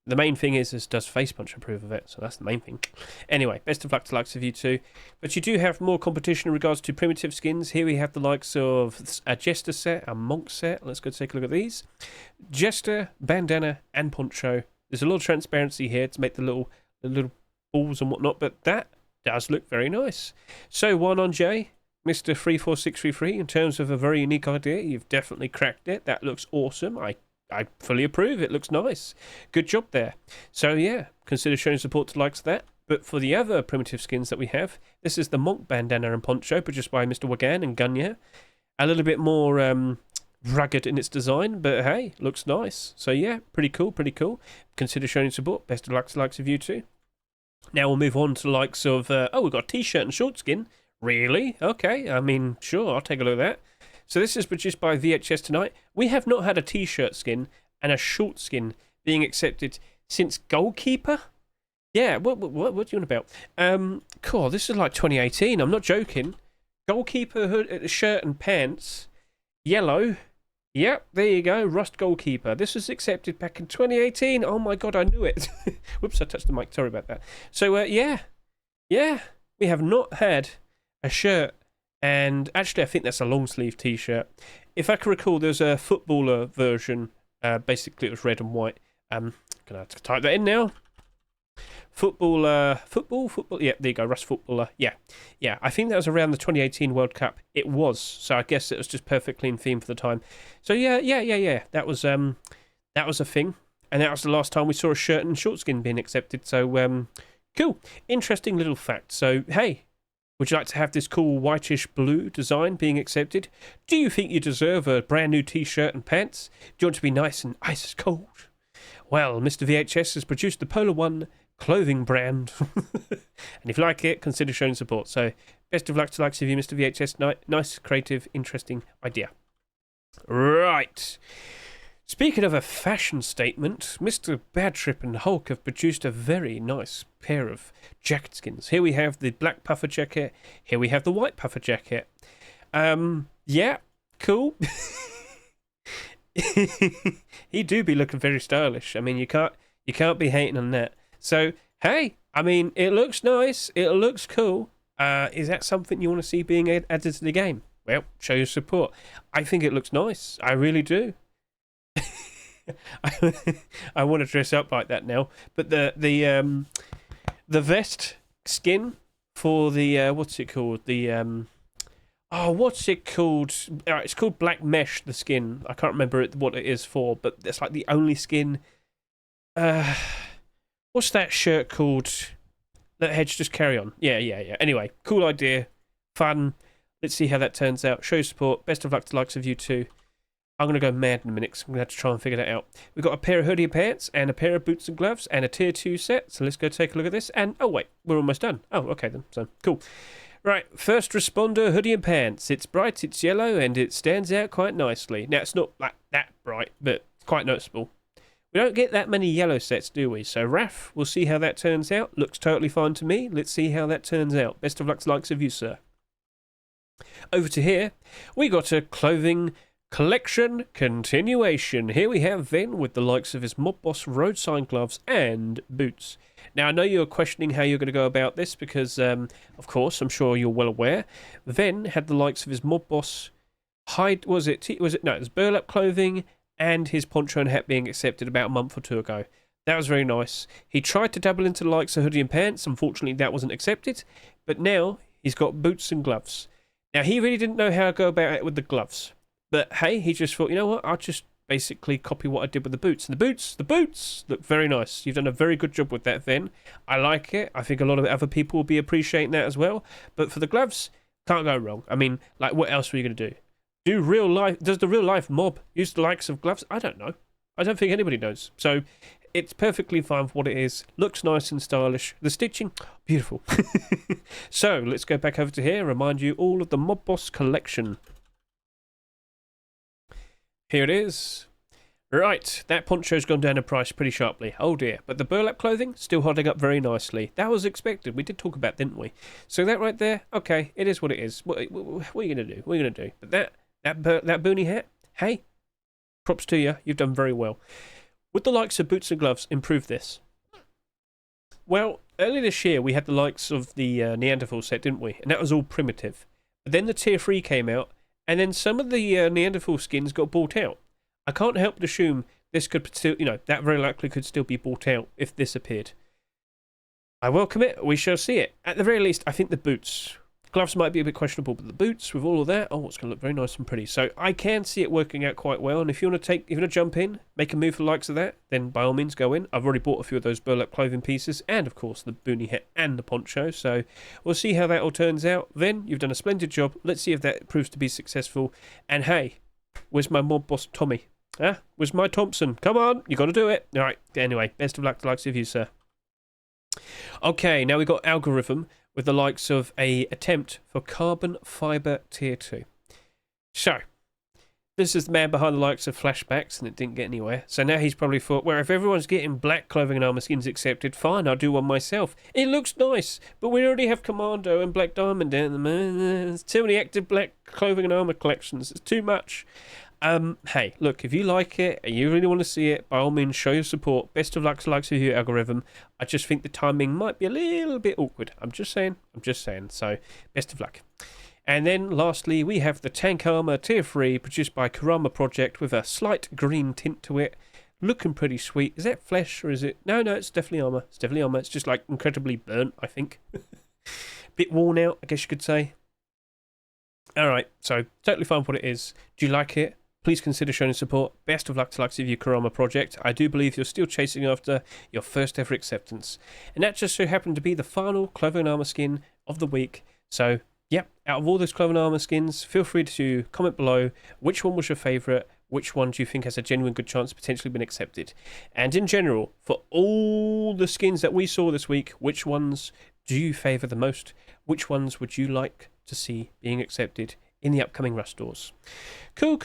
the main thing is does Facepunch approve of it? So that's the main thing. Anyway, best of luck to the likes of you two. But you do have more competition in regards to primitive skins. Here we have the likes of a Jester set, a Monk set. Let's go take a look at these. Jester, Bandana, and Poncho. There's a lot of transparency here to make the little balls and whatnot, but that does look very nice. So one on Jay, Mr. 34633, in terms of a very unique idea. You've definitely cracked it. That looks awesome. I fully approve. It looks nice. Good job there. So yeah, consider showing support to the likes of that. But for the other primitive skins that we have, this is the Monk Bandana and Poncho, produced by Mr. Wagan and Gunya. A little bit more rugged in its design, but hey, looks nice. So yeah, pretty cool, pretty cool. Consider showing support. Best of luck to the likes of you too. Now we'll move on to the likes of, we've got a t-shirt and short skin. Really? Okay, I mean, sure, I'll take a look at that. So this is produced by VHS tonight. We have not had a t-shirt skin and a short skin being accepted since Goalkeeper? Yeah, what are you on about? Cool, this is like 2018, I'm not joking. Goalkeeper hood, shirt and pants, yellow. Yep, there you go, Rust Goalkeeper. This was accepted back in 2018. Oh my god, I knew it. Whoops, I touched the mic, sorry about that. So, yeah, we have not had a shirt. And actually, I think that's a long sleeve t-shirt. If I can recall, there's a footballer version. Basically, it was red and white. Gonna have to type that in now. Football. Yeah, there you go. Rust Footballer. Yeah. I think that was around the 2018 World Cup. It was. So I guess it was just perfectly in theme for the time. So yeah. That was a thing, and that was the last time we saw a shirt and short skin being accepted. So cool, interesting little fact. So hey. Would you like to have this cool whitish blue design being accepted? Do you think you deserve a brand new t-shirt and pants? Do you want to be nice and ice cold? Well, Mr. VHS has produced the Polar One clothing brand. And if you like it, consider showing support. So, best of luck to the likes of you, Mr. VHS. Nice, creative, interesting idea. Right. Speaking of a fashion statement, Mr. Badtrip and Hulk have produced a very nice pair of jacket skins. Here we have the black puffer jacket. Here we have the white puffer jacket. Yeah, cool. He do be looking very stylish. I mean, you can't be hating on that. So, hey, I mean, it looks nice. It looks cool. Is that something you want to see being added to the game? Well, show your support. I think it looks nice. I really do. I want to dress up like that now. But the vest skin for the what's it called? What's it called? It's called Black Mesh. The skin. I can't remember what it is for, but it's like the only skin. What's that shirt called? Let Hedge just carry on. Yeah. Anyway, cool idea, fun. Let's see how that turns out. Show support. Best of luck to the likes of you two. I'm going to go mad in a minute because I'm going to have to try and figure that out. We've got a pair of hoodie and pants and a pair of boots and gloves and a tier 2 set. So let's go take a look at this. And, oh wait, we're almost done. Oh, okay then. So, cool. Right, first responder hoodie and pants. It's bright, it's yellow, and it stands out quite nicely. Now, it's not like that bright, but it's quite noticeable. We don't get that many yellow sets, do we? So, Raf, we'll see how that turns out. Looks totally fine to me. Let's see how that turns out. Best of luck to the likes of you, sir. Over to here, we got a clothing collection continuation. Here we have Ven with the likes of his Mob Boss Roadsign gloves and boots. Now, I know you're questioning how you're going to go about this because, of course, I'm sure you're well aware. Ven had the likes of his Mob Boss hide. No, it was burlap clothing and his poncho and hat being accepted about a month or two ago. That was very nice. He tried to dabble into the likes of hoodie and pants. Unfortunately, that wasn't accepted. But now He's got boots and gloves. Now, he really didn't know how to go about it with the gloves. But, hey, he just thought, you know what, I'll just basically copy what I did with the boots. And the boots look very nice. You've done a very good job with that, then. I like it. I think a lot of other people will be appreciating that as well. But for the gloves, can't go wrong. I mean, like, what else were you going to do? Does the real life mob use the likes of gloves? I don't know. I don't think anybody knows. So it's perfectly fine for what it is. Looks nice and stylish. The stitching, beautiful. So let's go back over to here. Remind you all of the Mob Boss collection. Here it is. Right, that poncho's gone down in price pretty sharply. Oh dear. But the burlap clothing, still holding up very nicely. That was expected. We did talk about, didn't we? So that right there, okay, it is what it is. What are you going to do? What are you going to do? But that boonie hat, hey, props to you. You've done very well. Would the likes of boots and gloves improve this? Well, earlier this year we had the likes of the Neanderthal set, didn't we? And that was all primitive. But then the Tier 3 came out, and then some of the Neanderthal skins got bought out. I can't help but assume this could still, that very likely could still be bought out if this appeared. I welcome it. We shall see it. At the very least, I think the boots. Gloves might be a bit questionable, but the boots with all of that, oh, it's going to look very nice and pretty. So I can see it working out quite well. And if you want to jump in, make a move for the likes of that, then by all means go in. I've already bought a few of those burlap clothing pieces, and of course the boonie hat and the poncho. So we'll see how that all turns out. Then you've done a splendid job. Let's see if that proves to be successful. And hey, where's my mob boss Tommy? Where's my Thompson? Come on, you got to do it. All right. Anyway, best of luck to the likes of you, sir. Okay, now we've got algorithm with the likes of a attempt for carbon fiber tier 2. So, this is the man behind the likes of flashbacks, and it didn't get anywhere. So now he's probably thought, well, if everyone's getting black clothing and armor skins accepted, fine, I'll do one myself. It looks nice, but we already have Commando and Black Diamond down the There's too many active black clothing and armor collections. It's too much. Hey, look, if you like it and you really want to see it, by all means, show your support. Best of luck to the likes of your algorithm. I just think the timing might be a little bit awkward. I'm just saying. So, best of luck. And then, lastly, we have the Tank Armour Tier 3, produced by Kurama Project, with a slight green tint to it. Looking pretty sweet. Is that flesh, or is it... No, it's definitely armour. It's definitely armour. It's just, like, incredibly burnt, I think. Bit worn out, I guess you could say. Alright, so, totally fine for what it is. Do you like it? Please consider showing support. Best of luck to the likes of your Kurama Project. I do believe you're still chasing after your first ever acceptance. And that just so happened to be the final clothing and armor skin of the week. So, yep, out of all those clothing and armor skins, feel free to comment below which one was your favourite, which one do you think has a genuine good chance of potentially being accepted. And in general, for all the skins that we saw this week, which ones do you favour the most? Which ones would you like to see being accepted in the upcoming Rust stores? Cool.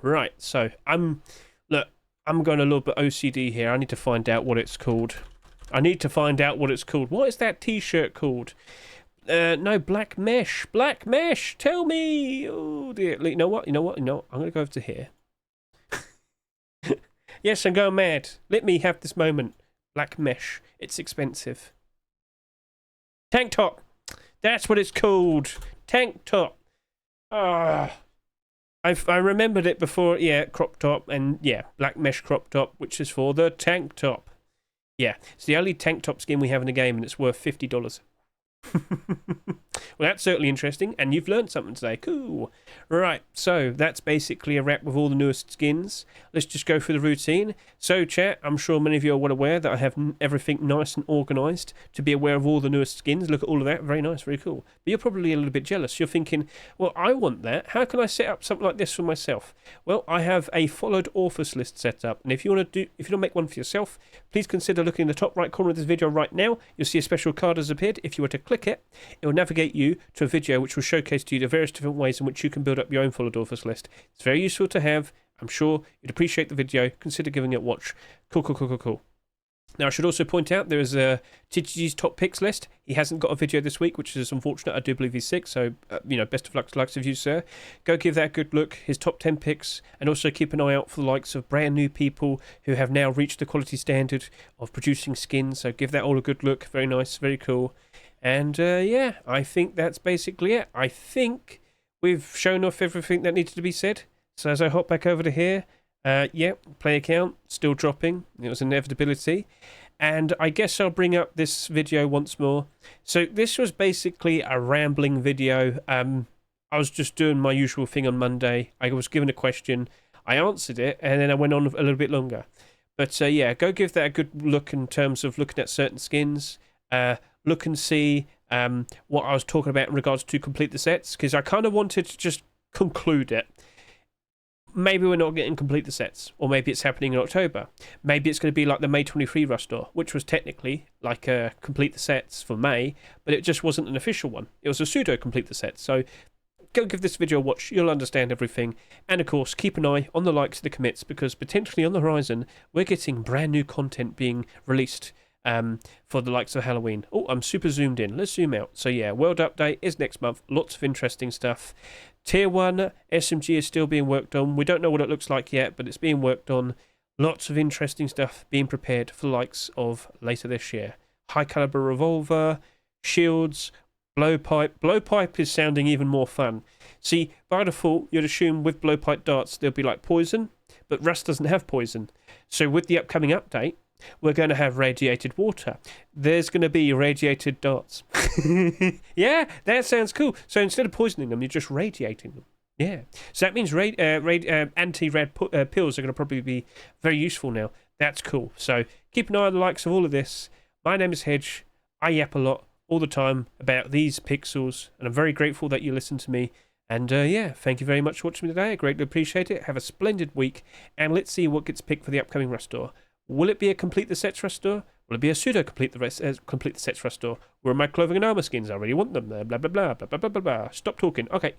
Right, so I'm going a little bit OCD here. I need to find out what it's called. What is that t-shirt called? No, black mesh. Black mesh. Tell me. Oh dear. You know what? I'm going to go over to here. Yes, I'm going mad. Let me have this moment. Black mesh. It's expensive. Tank top. That's what it's called. Tank top. I remembered it before. Yeah, crop top, and yeah, black mesh crop top, which is for the tank top. Yeah, it's the only tank top skin we have in the game, and it's worth $50. Well, that's certainly interesting, and you've learned something today. Cool. Right, so that's basically a wrap with all the newest skins. Let's just go through the routine. So, chat, I'm sure many of you are well aware that I have everything nice and organised to be aware of all the newest skins. Look at all of that. Very nice, very cool. But you're probably a little bit jealous. You're thinking, well, I want that. How can I set up something like this for myself? Well, I have a followed authors list set up, and if you want to make one for yourself, please consider looking in the top right corner of this video right now. You'll see a special card has appeared. If you were to click it, it will navigate you to a video which will showcase to you the various different ways in which you can build up your own followed authors list. It's very useful to have. I'm sure you'd appreciate the video. Consider giving it a watch. Cool. Now, I should also point out there is a TGG's top picks list. He hasn't got a video this week, which is unfortunate. I do believe he's sick, so, best of luck to the likes of you, sir. Go give that a good look, his top 10 picks, and also keep an eye out for the likes of brand new people who have now reached the quality standard of producing skins, so give that all a good look. Very nice, very cool. And, yeah, I think that's basically it. I think we've shown off everything that needed to be said. So as I hop back over to here, yeah, play account, still dropping. It was an inevitability. and I guess I'll bring up this video once more. So this was basically a rambling video. I was just doing my usual thing on Monday. I was given a question, I answered it, and then I went on a little bit longer. But yeah, go give that a good look in terms of looking at certain skins. Look and see what I was talking about in regards to complete the sets, because I kind of wanted to just conclude it. Maybe we're not getting complete the sets, or maybe it's happening in October. Maybe it's going to be like the May 23 Rustor, which was technically like a complete the sets for May, but it just wasn't an official one. It was a pseudo complete the sets. So go give this video a watch, you'll understand everything. And of course, keep an eye on the likes of the commits, because potentially on the horizon, we're getting brand new content being released for the likes of Halloween. Oh, I'm super zoomed in. Let's zoom out. So yeah, World Update is next month. Lots of interesting stuff. Tier 1 SMG is still being worked on. We don't know what it looks like yet, but it's being worked on. Lots of interesting stuff being prepared for the likes of later this year. High caliber revolver, shields, blowpipe. Blowpipe is sounding even more fun. See, by default, you'd assume with blowpipe darts they'll be like poison, but Rust doesn't have poison. So with the upcoming update, we're going to have radiated water. There's going to be radiated darts. Yeah, that sounds cool. So instead of poisoning them, you're just radiating them. Yeah. So that means anti-rad pills are going to probably be very useful now. That's cool. So keep an eye on the likes of all of this. My name is Hedge. I yap a lot all the time about these pixels, and I'm very grateful that you listen to me. And yeah, thank you very much for watching me today. I greatly appreciate it. Have a splendid week, and let's see what gets picked for the upcoming Rustor. Will it be a complete the sets Rustor? Will it be a pseudo complete the sets Rustor? Where are my clothing and armor skins? I really want them. Blah blah blah blah blah blah blah blah. Stop talking. Okay.